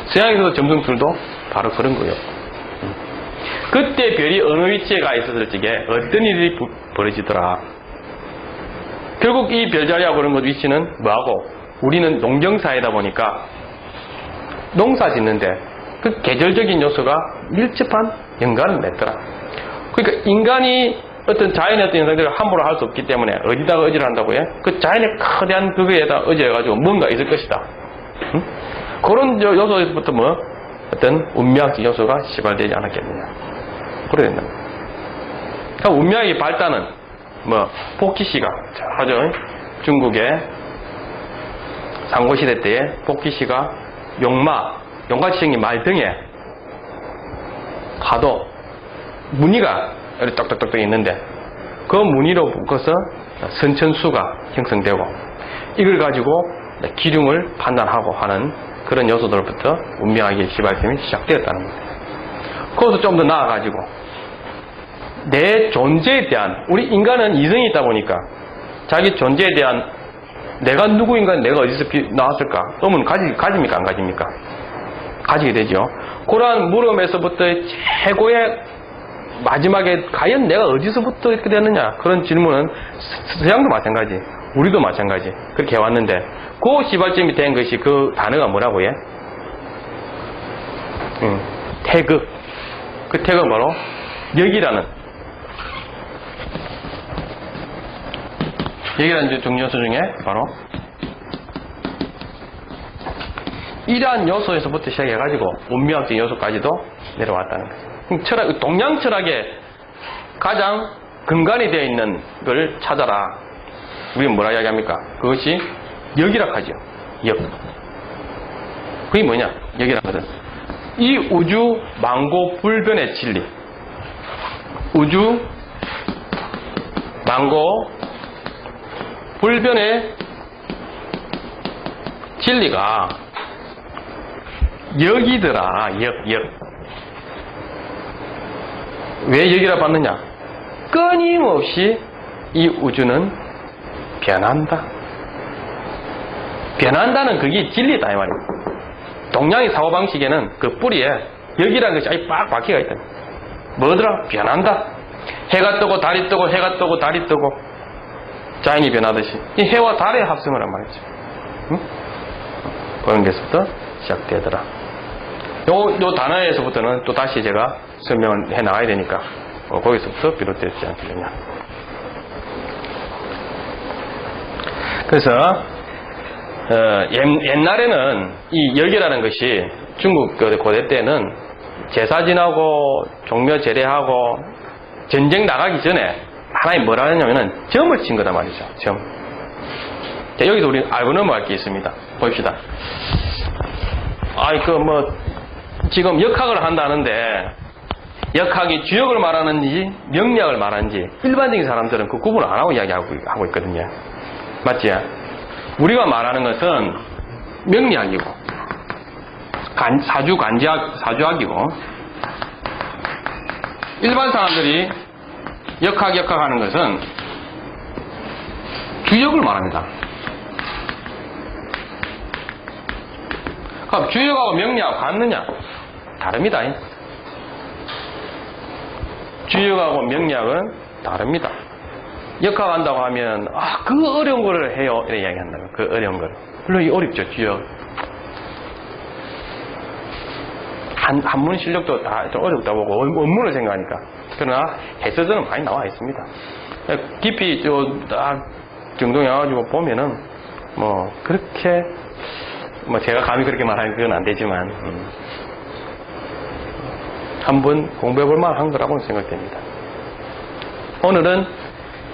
서양에서도 점성술도 바로 그런 거예요. 그때 별이 어느 위치에 가 있었을 적에 어떤 일이 벌어지더라. 결국 이 별자리하고 그런 것 위치는 뭐하고? 우리는 농경사회다 보니까 농사 짓는데 그 계절적인 요소가 밀접한 연관을 맺더라. 그러니까 인간이 어떤 자연의 어떤 현상들을 함부로 할 수 없기 때문에 어디다가 의지를 한다고 해? 그 자연의 거대한 그거에다 의지해가지고 뭔가 있을 것이다. 응? 그런 요소에서부터 뭐 어떤 운명학적 요소가 시발되지 않았겠느냐. 그래야 된다. 그러니까 운명의 발단은 뭐 복희씨가 하죠. 중국의 상고시대 때에 복희씨가 용같이 생긴 말 등에 가도 무늬가 이렇게 똑똑똑똑 있는데 그 무늬로 묶어서 선천수가 형성되고 이걸 가지고 기륭을 판단하고 하는 그런 요소들부터 운명학의 시발점이 시작되었다는 겁니다. 거기서 좀 더 나아가지고 내 존재에 대한, 우리 인간은 이성이 있다 보니까 자기 존재에 대한 내가 누구인가, 내가 어디서 나왔을까 의문 가집니까 안 가집니까? 가지게 되죠. 그러한 물음에서부터 최고의 마지막에 과연 내가 어디서부터 이렇게 됐느냐, 그런 질문은 서양도 마찬가지, 우리도 마찬가지 그렇게 해왔는데 그 시발점이 된 것이 그 단어가 뭐라고 해? 태극. 그 태극은 바로 여기라는 중요요소 중에 바로 이러한 요소에서부터 시작해가지고 운명학적 요소까지도 내려왔다는 거죠. 철학, 동양 철학의 가장 근간이 되어 있는 걸 찾아라. 우리는 뭐라 이야기합니까? 그것이 역이라 하죠. 역. 그게 뭐냐? 역이라 하거든. 이 우주 만고 불변의 진리. 우주 만고 불변의 진리가 역이더라. 역. 왜 역이라 받느냐? 끊임없이 이 우주는 변한다. 변한다는 그게 진리다 이 말입니다. 동양의 사고방식에는 그 뿌리에 역이라는 것이 아예 빡 박혀가 있다. 뭐더라? 변한다. 해가 뜨고 달이 뜨고 해가 뜨고 달이 뜨고 자연이 변하듯이 이 해와 달의 합성을 한 말이죠. 응? 그런 데서부터 시작되더라. 요 단어에서부터는 또 다시 제가 설명을 해 나가야 되니까 거기서부터 비롯되지 않겠느냐. 그래서 옛날에는 이 역이라는 것이 중국 고대 때는 제사 지나고 종묘 제례하고 전쟁 나가기 전에 하나님 뭐라 하냐면은 점을 친 거다 말이죠. 점. 자, 여기서 우리 알고 넘어갈 게 있습니다. 봅시다. 지금 역학을 한다는데 역학이 주역을 말하는지 명리학을 말하는지 일반적인 사람들은 그 구분을 안 하고 이야기하고 있거든요. 맞지? 우리가 말하는 것은 명리학이고 사주학이고 일반 사람들이 역학하는 것은 주역을 말합니다. 그럼 주역하고 명리하고 같느냐? 다릅니다. 주역하고 명리학은 다릅니다. 역학한다고 하면 그 어려운 거를 해요 이렇게 이야기한다고. 그 어려운 걸. 물론 이 어렵죠. 주역 한문 실력도 다 좀 어렵다 보고 원문을 생각하니까. 그러나 해설서는 많이 나와 있습니다. 깊이 딱 정동해가지고 보면은 그렇게 제가 감히 그렇게 말하는 건 안 되지만 한번 공부해볼 만한 거라고 생각됩니다. 오늘은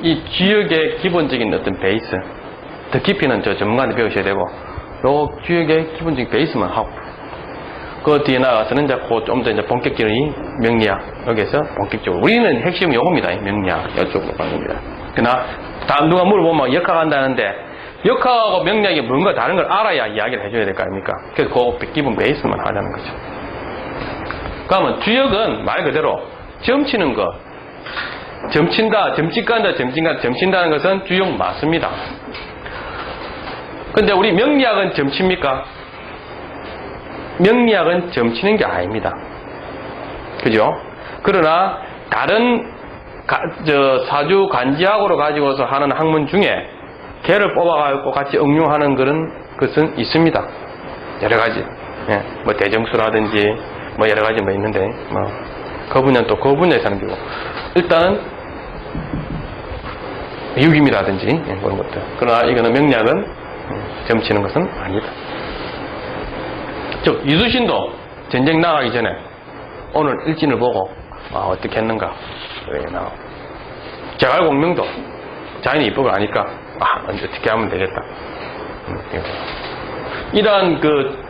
이 주역의 기본적인 어떤 베이스, 더 깊이는 전문가한테 배우셔야 되고, 요 주역의 기본적인 베이스만 하고, 그 뒤에 나가서는 좀 더 이제 본격적인 명리학, 여기서 본격적으로. 우리는 핵심은 요겁니다. 명리학, 이쪽으로 가는 겁니다. 그러나, 다음 누가 물어보면 역학한다는데, 역학하고 명리학이 뭔가 다른 걸 알아야 이야기를 해줘야 될 거 아닙니까? 그래서 그 기본 베이스만 하자는 거죠. 그러면 주역은 말 그대로 점 치는 것, 점친다, 점찍간다, 점친다는 것은 주역 맞습니다. 근데 우리 명리학은 점칩니까? 명리학은 점치는 게 아닙니다. 그죠? 그러나 다른 사주 간지학으로 가지고서 하는 학문 중에 걔를 뽑아가지고 같이 응용하는 것은 있습니다. 여러 가지. 예, 뭐 대정수라든지 뭐 여러 가지 뭐 있는데 뭐 그 분야는 또 그 분야에 사는 거고 일단은 유기미라든지 그런 것들. 그러나 이거는 명리학은 점치는 것은 아니다. 즉 이수신도 전쟁 나가기 전에 오늘 일진을 보고 어떻게 했는가 제갈공명도 자연의 입법을 아니까 어떻게 하면 되겠다. 이러한 그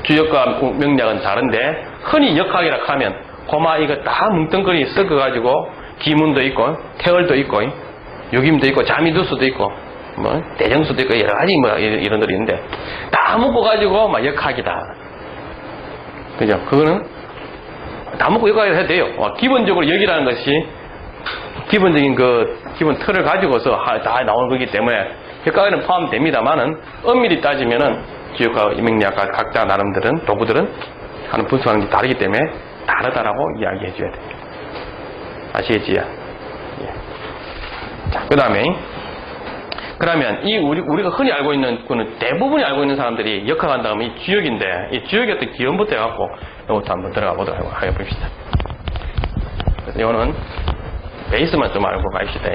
주역과 명리학은 다른데 흔히 역학이라 하면 고마 이거 다 뭉뚱그리 섞어가지고 기문도 있고 태월도 있고 유김도 있고 자미두수도 있고 뭐 대정수도 있고 여러 가지 뭐 이런 들이 있는데 다 묶어가지고 막 역학이다. 그죠? 그거는 다 묶고 역학을 해도 돼요. 기본적으로 역이라는 것이 기본적인 기본 틀을 가지고서 다 나오는 거기 때문에 역학에는 포함됩니다만은 엄밀히 따지면은 주역과 명리학과 각자 나름들은 도구들은 하는 분석하는 게 다르기 때문에 다르다라고 이야기해 줘야 됩니다. 아시겠지요? 예. 자, 그 다음에 그러면 우리가 흔히 알고 있는 거는 대부분이 알고 있는 사람들이 역학한다 하면 이 주역인데 이 주역의 어떤 기원부터 해갖고 이것도 한번 들어가 보도록 해봅시다. 그래서 이거는 베이스만 좀 알고 가십시다.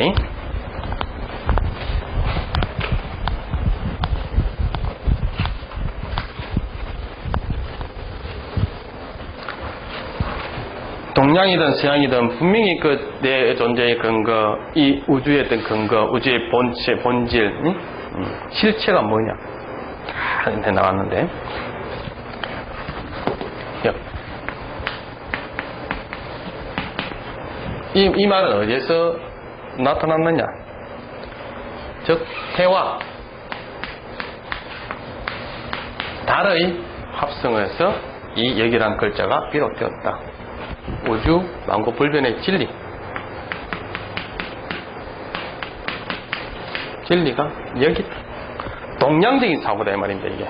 동양이든 서양이든 분명히 내 존재의 근거, 이 우주의 어떤 근거, 우주의 본질, 실체가 뭐냐 다 나왔는데 이 말은 어디에서 나타났느냐? 즉 해와 달의 합성에서 이 역이라는 글자가 비롯되었다. 우주 만고불변의 진리가 여기 동양적인 사고다 이 말입니다. 이게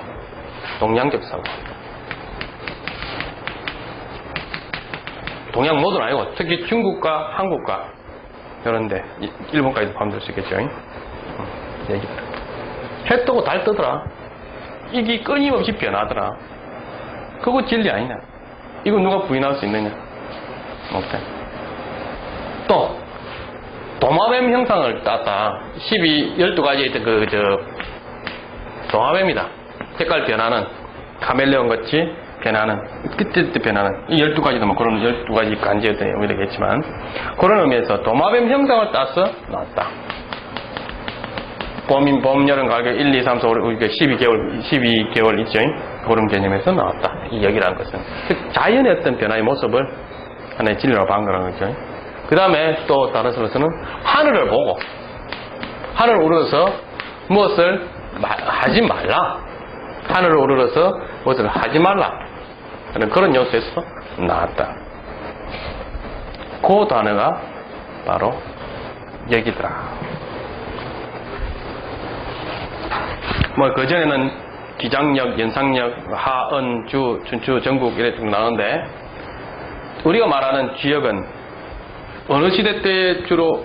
동양적 사고. 동양 모두는 아니고 특히 중국과 한국과 이런데 일본까지도 포함될 수 있겠죠. 얘기입니다. 해 뜨고 달 뜨더라. 이게 끊임없이 변하더라. 그거 진리 아니냐? 이거 누가 부인할 수 있느냐? 없다. 또 도마뱀 형상을 땄다. 12가지에 있던 도마뱀이다. 색깔 변하는 카멜레온 같이 변하는 그때 변하는 이 12가지도 뭐 그런 12가지 간지였던 의미겠지만 그런 의미에서 도마뱀 형상을 따서 나왔다. 봄, 여름, 가을, 1, 2, 3, 4, 5, 12개월 있죠. 그런 개념에서 나왔다. 이 역이라는 것은 자연의 어떤 변화의 모습을 하나의 진리라고 반거라는 거죠. 그 다음에 또 다른 설에서는 하늘을 보고 하늘을 오르러서 무엇을 하지 말라. 하늘을 오르러서 무엇을 하지 말라. 그런 요소에서 나왔다. 그 단어가 바로 역이더라. 뭐 그전에는 기장력, 연상력, 하은, 주, 춘추, 전국 이렇게 쭉 나오는데 우리가 말하는 주역은 어느 시대 때 주로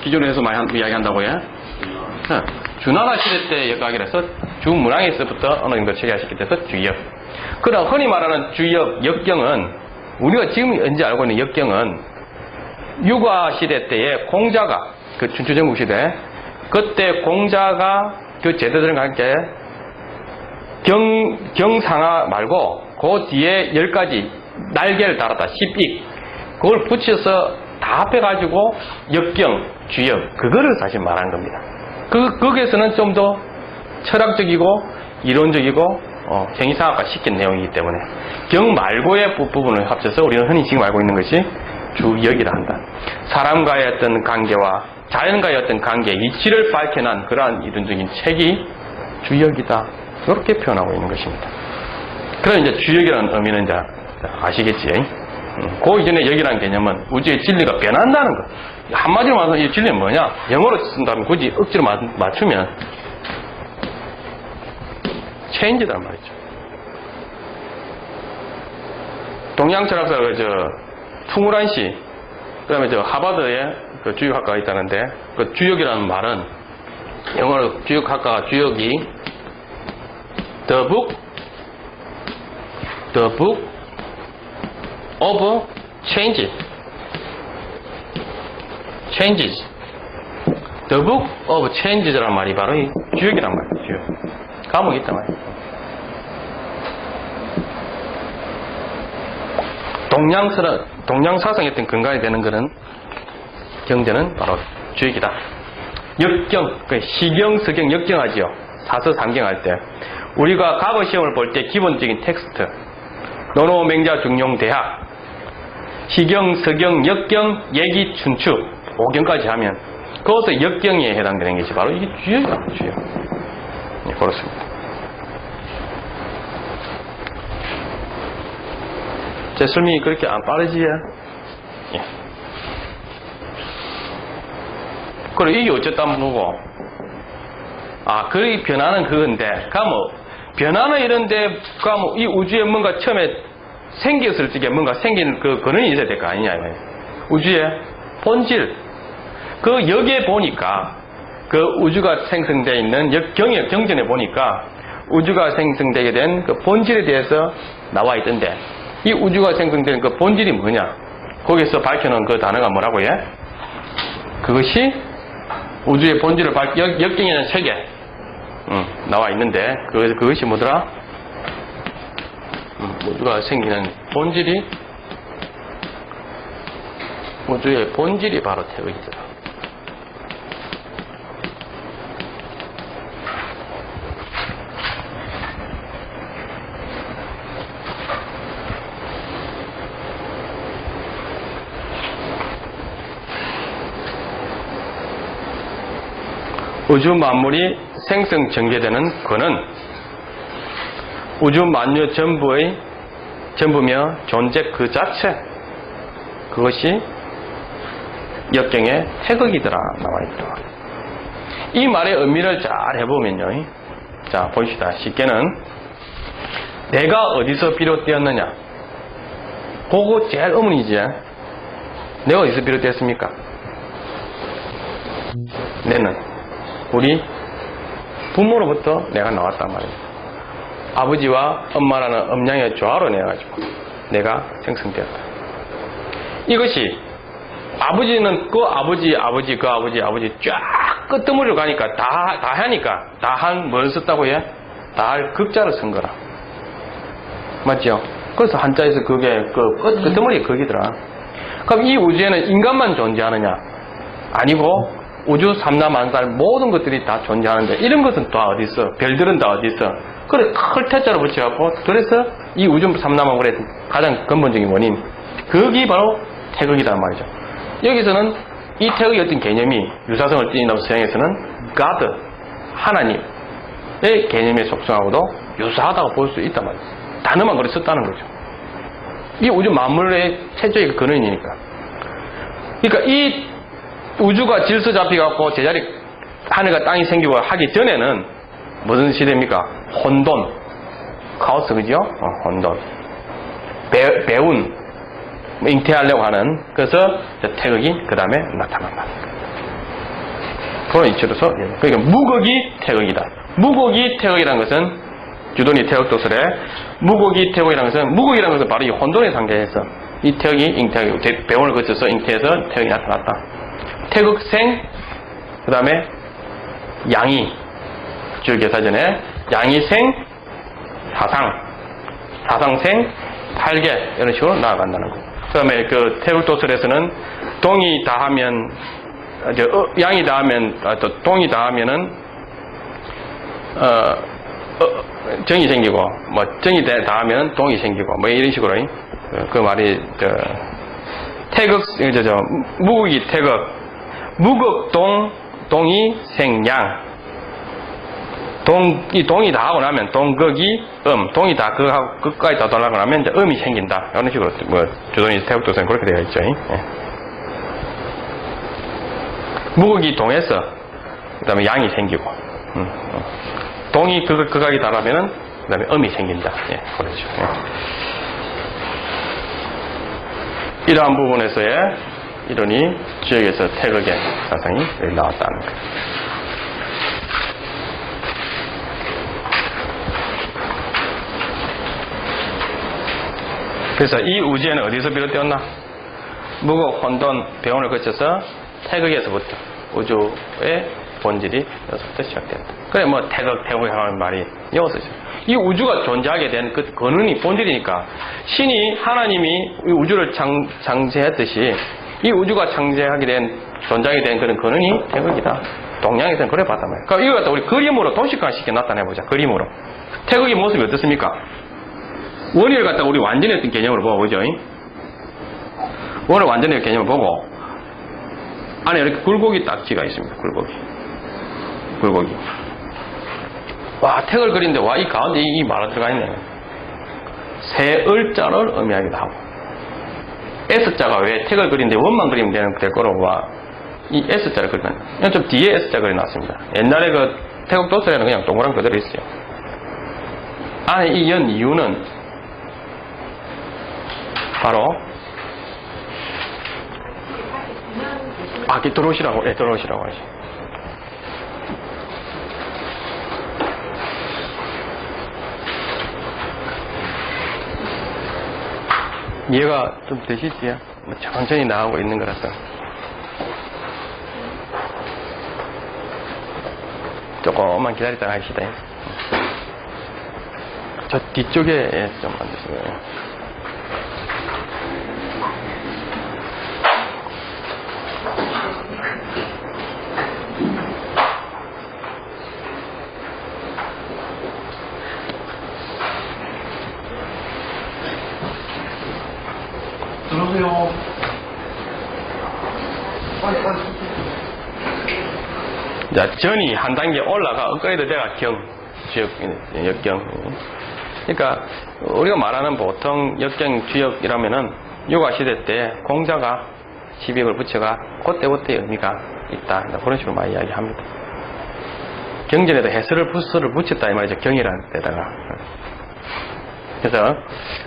기존으로 해서 많이 이야기한다고요? 주나라 시대 때 역학이라서 주문왕에서부터 어느 정도 체계화시키게 돼서 주역. 그럼 흔히 말하는 주역, 역경은 우리가 지금 현재 알고 있는 역경은 유가 시대 때의 공자가 그 춘추 전국 시대 그때 공자가 그 제도들과 함께 경상하 말고 그 뒤에 10가지 날개를 달았다. 10익. 그걸 붙여서 다 합해가지고 역경, 주역. 그거를 사실 말한 겁니다. 거기에서는 좀 더 철학적이고 이론적이고 생이상학과 시킨 내용이기 때문에 경 말고의 부분을 합쳐서 우리는 흔히 지금 알고 있는 것이 주역이라 한다. 사람과의 어떤 관계와 자연과의 어떤 관계, 이치를 밝혀낸 그러한 이론적인 책이 주역이다. 이렇게 표현하고 있는 것입니다. 그럼 이제 주역이라는 의미는 이제 아시겠지? 그 이전에 여기라는 개념은 우주의 진리가 변한다는 거. 한마디로 말해서 이 진리는 뭐냐? 영어로 쓴다면 굳이 억지로 맞추면 체인지란 말이죠. 동양 철학자가 퉁우란 씨, 그 다음에 하버드에 그 주역학과가 있다는데, 그 주역이라는 말은, 영어로 주역학과가 주역이, the book of changes. The book of changes라는 말이 바로 이 주역이란 말이에요. 주역. 과목이 있단 말이에요. 동양 사상의 어떤 근간이 되는 것은 경전은 바로 주역이다. 역경, 시경, 서경, 역경하지요. 사서 삼경할 때 우리가 과거 시험을 볼 때 기본적인 텍스트, 논어, 맹자, 중용, 대학, 시경, 서경, 역경, 예기, 춘추 5경까지 하면 그것은 역경에 해당되는 것이 바로 이게 주역이다. 주역. 네, 그렇습니다. 제 설명이 그렇게 안 빠르지? 예. 그래, 이게 어쨌다면 뭐고? 그 변화는 그건데, 변화는 이런데, 이 우주에 뭔가 처음에 생겼을 적에 뭔가 생긴 그 근원이 있어야 될 거 아니냐, 이거예요. 우주의 본질. 여기에 보니까, 그 우주가 생성되어 있는 경전에 보니까, 우주가 생성되게 된 그 본질에 대해서 나와 있던데, 이 우주가 생성되는 그 본질이 뭐냐? 거기서 밝혀놓은 그 단어가 뭐라고 해? 그것이 우주의 본질을 역경이라는 책에 나와 있는데 그것이 뭐더라? 우주가 생기는 본질이 우주의 본질이 바로 태극이더라. 우주 만물이 생성 전개되는 근원, 우주 만유 전부며 존재 그 자체, 그것이 역경의 태극이더라 나와 있더라. 이 말의 의미를 잘 해보면요, 자 보십시다. 쉽게는 내가 어디서 비롯되었느냐, 그거 제일 의문이지. 내가 어디서 비롯되었습니까? 내는 우리 부모로부터 내가 나왔단 말이에요. 아버지와 엄마라는 음양의 조화로 내가지고 내가 생성되었다. 이것이 아버지는 그 아버지 쫙 끝머리로 가니까 다 하니까 다 한 뭘 썼다고 해? 다 할 극자를 쓴 거라. 맞죠? 그래서 한자에서 그게 끝머리 극이더라. 그럼 이 우주에는 인간만 존재하느냐? 아니고 우주 삼라만살 모든 것들이 다 존재하는데 이런 것은 다 어디 있어? 별들은 다 어디 있어? 그래 큰 태자를 붙여갖고 그래서 이 우주 삼라만살의 가장 근본적인 원인 그게 바로 태극이란 말이죠. 여기서는 이 태극의 어떤 개념이 유사성을 띠는 서양에서는 God, 하나님의 개념에 속성하고도 유사하다고 볼 수 있단 말이죠. 단어만 그래 썼다는 거죠. 이 우주 만물의 최초의 근원이니까. 그러니까 이 우주가 질서 잡혀갖고 제자리 하늘과 땅이 생기고 하기 전에는 무슨 시대입니까? 혼돈, 카오스, 그죠? 혼돈, 배운, 잉태하려고 하는. 그래서 태극이 그 다음에 나타난다. 그런 이치로서 그러니까 무극이 태극이다. 무극이 태극이라는 것은 주돈이 태극도설에 무극이 태극이라는 것은 무극이라는 것은 바로 이 혼돈에 상대해서 이 태극이 잉태하고 배운을 거쳐서 잉태해서 태극이 나타났다. 태극생, 그 다음에 양이, 주역사전에 양이생, 사상생, 팔계 이런 식으로 나아간다는 거. 그 다음에 그 태극도설에서는 동이 다하면 양이 다하면 동이 다하면은 정이 생기고 뭐 정이 다하면 동이 생기고 뭐 이런 식으로 그 말이 무극이 태극, 무극동, 동이 생양, 이 동이 다 하고 나면 동극이 동이 다 극하고 극까지 다 돌아가고 나면 이제 음이 생긴다. 이런 식으로 뭐 주동이 태극도서는 그렇게 되어 있죠. 예. 무극이 동에서 그다음에 양이 생기고 동이 극하게 달하면은 그다음에 음이 생긴다. 예, 그렇죠. 예. 이러한 부분에서의 이론이 주역에서 태극의 사상이 나왔다는 거예요. 그래서 이 우주에는 어디서 비롯되었나? 무극, 혼돈, 배원을 거쳐서 태극에서부터 우주의 본질이 여기서부터 시작된다. 그래 뭐 태극하는 말이 여기서 이 우주가 존재하게 된 그 근원이 본질이니까 신이 하나님이 이 우주를 창제했듯이 이 우주가 창제하게 된 존재하게 된 그런 근원이 태극이다. 동양에서는 그래 봤단 말이야. 그러니까 이거 갖다 우리 그림으로 도식화시켜 나타내보자. 그림으로. 태극의 모습이 어떻습니까? 원의를 갖다가 우리 완전히 어떤 개념으로 보고, 그죠? 원을 완전히 개념을 보고, 안에 이렇게 굴곡이 딱지가 있습니다. 굴곡이. 와, 택을 그리는데, 와, 이 가운데 이 말이 들어가 있네. 새 을자를 의미하기도 하고. S자가 왜 택을 그리는데 원만 그리면 될 거로, 와, 이 S자를 그리면, 좀 뒤에 S자 그려놨습니다. 옛날에 그 태국 도서에는 그냥 동그란 그대로 있어요. 안에 이 연 이유는, 바로 들어오시라고 하지. 이해가 좀 되시지요? 천천히 나가고 있는 거라서 조금만 기다리다가 하시다. 저 뒤쪽에 좀 만드시고요. 들어오세요. 자, 전이 한 단계 올라가 업그레이드 돼가 역경. 그러니까 우리가 말하는 보통 역경 주역이라면은 요가 시대 때 공자가 시비을 붙여가 그때의 의미가 있다. 그런 식으로 많이 이야기합니다. 경전에도 해설을 붙였다 이 말이죠. 경이라는 데다가. 그래서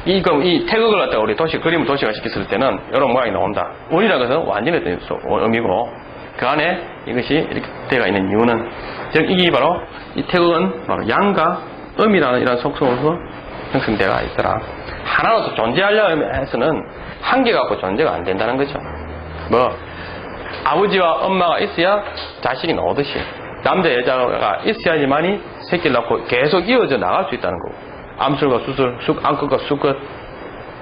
이 태극을 갖다가 우리 그림을 도시화 시켰을 때는 이런 모양이 나온다. 원이라고 해서 완전히 의미고 그 안에 이것이 이렇게 되어 있는 이유는 즉 이게 바로 이 태극은 바로 양과 음이라는 이런 속성으로서 형성되어 있더라. 하나로서 존재하려 해서는 한계 갖고 존재가 안 된다는 거죠. 뭐 아버지와 엄마가 있어야 자식이 나오듯이 남자 여자가 있어야지만이 새끼를 낳고 계속 이어져 나갈 수 있다는 거고. 암술과 수술, 암컷과 수컷,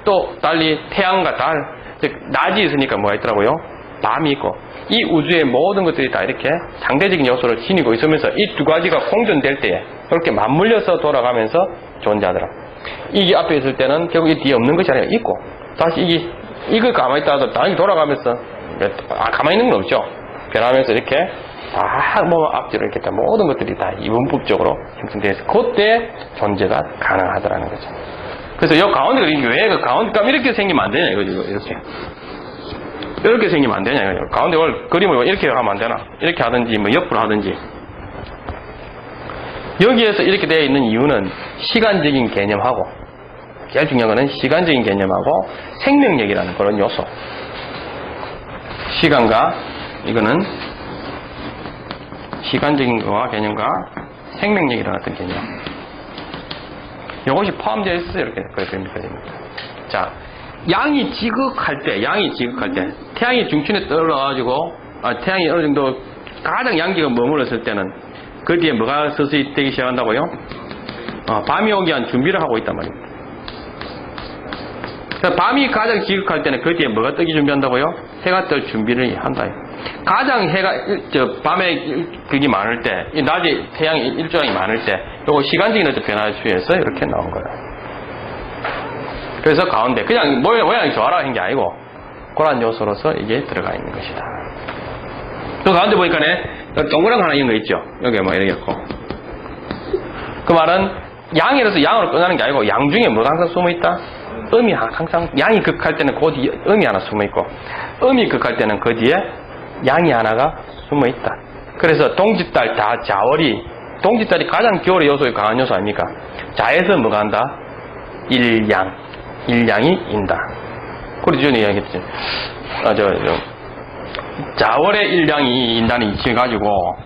또 달리 태양과 달, 즉 낮이 있으니까 뭐가 있더라고요? 밤이 있고 이 우주의 모든 것들이 다 이렇게 상대적인 요소를 지니고 있으면서 이 두 가지가 공존될 때에 그렇게 맞물려서 돌아가면서 존재하더라. 이게 앞에 있을 때는 결국 이 뒤에 없는 것이 아니라 있고 다시 이걸 가만히 있다가 다시 돌아가면서 가만히 있는 건 없죠. 변하면서 이렇게 다 앞뒤로 이렇게 모든 것들이 다 이분법적으로 형성되어 있어. 그때 존재가 가능하더라는 거죠. 그래서 이 가운데가 왜 그 가운데가 이렇게 생기면 안 되냐 이거죠. 이렇게 생기면 안 되냐 이거죠. 가운데 그림을 이렇게 하면 안 되나? 이렇게 하든지 뭐 옆으로 하든지. 여기에서 이렇게 되어 있는 이유는 시간적인 개념하고 제일 중요한 거는 시간적인 개념하고 생명력이라는 그런 요소. 시간과 이거는 시간적인 거와 개념과 생명력이라는 어떤 개념. 이것이 포함되어 있어요. 이렇게 그림이 됩니다. 자, 양이 지극할 때, 태양이 중춘에 떨어가지고, 태양이 어느 정도 가장 양기가 머물렀을 때는 그 뒤에 뭐가 서서히 되기 시작한다고요? 밤이 오기 위한 준비를 하고 있단 말입니다. 그러니까 밤이 가장 지극할 때는 그 뒤에 뭐가 뜨기 준비한다고요? 해가 뜰 준비를 한다. 가장 밤에 그게 많을 때, 낮에 태양이 일조량이 많을 때, 요거 시간적인 어떤 변화에 취해서 이렇게 나온 거예요. 그래서 가운데, 그냥 모양이 좋아라 한 게 아니고, 그런 요소로서 이게 들어가 있는 것이다. 그 가운데 보니까 동그란 거 하나 있는 거 있죠? 여기 뭐 이렇게 있고. 그 말은 양이라서 양으로 끝나는 게 아니고 양 중에 뭐가 항상 숨어 있다? 음이 항상 양이 극할 때는 그 뒤에 음이 하나 숨어 있고 음이 극할 때는 그 뒤에 양이 하나가 숨어 있다. 그래서 동짓달 다 자월이 동짓달이 가장 겨울의 요소의 강한 요소 아닙니까? 자에서 뭐가 한다? 일양이 인다. 그리고 전에 이야기했지. 자월의 일양이 인다는 이치 가지고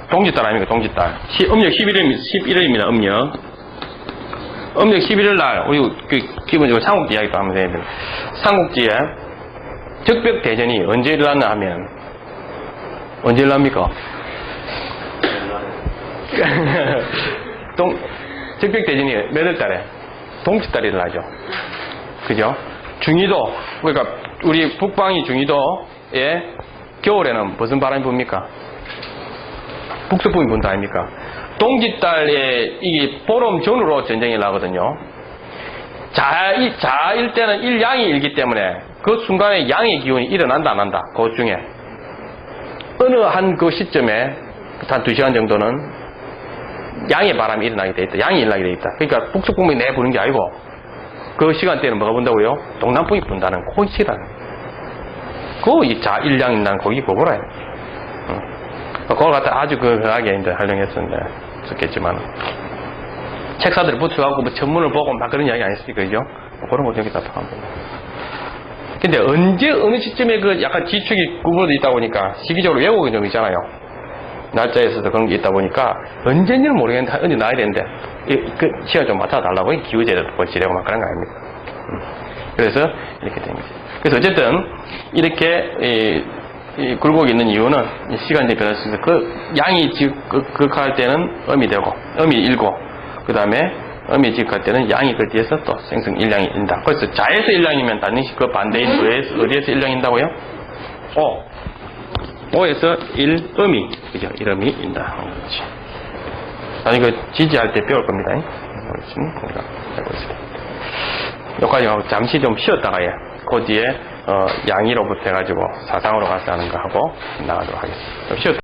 동짓달 아닙니까? 동짓달. 음력 11일입니다. 음력 11일 날 우리 기본적으로 삼국지 이야기도 하면 되는데 삼국지에 적벽대전이 언제 일어났나 하면 언제 일어납니까? 적벽대전이 몇 월 달에? 동짓달에 일어나죠. 그죠? 중위도, 그러니까 우리 북방이 중위도에 겨울에는 무슨 바람이 붑니까? 북서풍이 분다 아닙니까? 동짓달에 이게 보름 전후로 전쟁이 나거든요. 자일 때는 일양이 일기 때문에 그 순간에 양의 기운이 일어난다 안 한다. 그 중에 어느 한 그 시점에 한 2시간 정도는 양의 바람이 일어나게 돼 있다. 양이 일어나게 돼 있다. 그러니까 북서풍이 내 부는 게 아니고 그 시간대는 뭐가 분다고요? 동남풍이 분다는 그 시간. 그 자일양 인다는 거기 그거라. 그걸 갖다 아주 그하게 이제 활용했었는데 썼겠지만 책사들이 붙여갖고 뭐 전문을 보고 막 그런 이야기 아니었습니까? 그죠? 그런 거 여기다 다 합니다. 근데 언제 어느 시점에 그 약간 지축이 구분되어 있다 보니까 시기적으로 왜곡이 좀 있잖아요. 날짜에서도 그런 게 있다 보니까 언제인지는 모르겠는데 언제 나야 되는데 그 시간 좀 맞춰달라고 기후제도 지내고 막 그런 거 아닙니까? 그래서 이렇게 된 거죠. 그래서 어쨌든 이렇게 굴곡이 있는 이유는 시간이 변할 수 있어서 그 양이 극할 때는 음이 되고 음이 일고 그 다음에 음이 지극할 때는 양이 그 뒤에서 또 생성 일양이 인다. 그래서 자에서 일양이면 당연히 그 반대인 어디에서 일양인다고요? 오에서 음이 그죠? 일음이 인다. 그렇지. 나중에 그 지지할 때 배울 겁니다. 우리가 알고 있습니다. 여기까지 하고 잠시 좀 쉬었다가 그 뒤에 양이로부터 해가지고 사상으로 가서 하는 거 하고 나가도록 하겠습니다. 좀 쉬었다.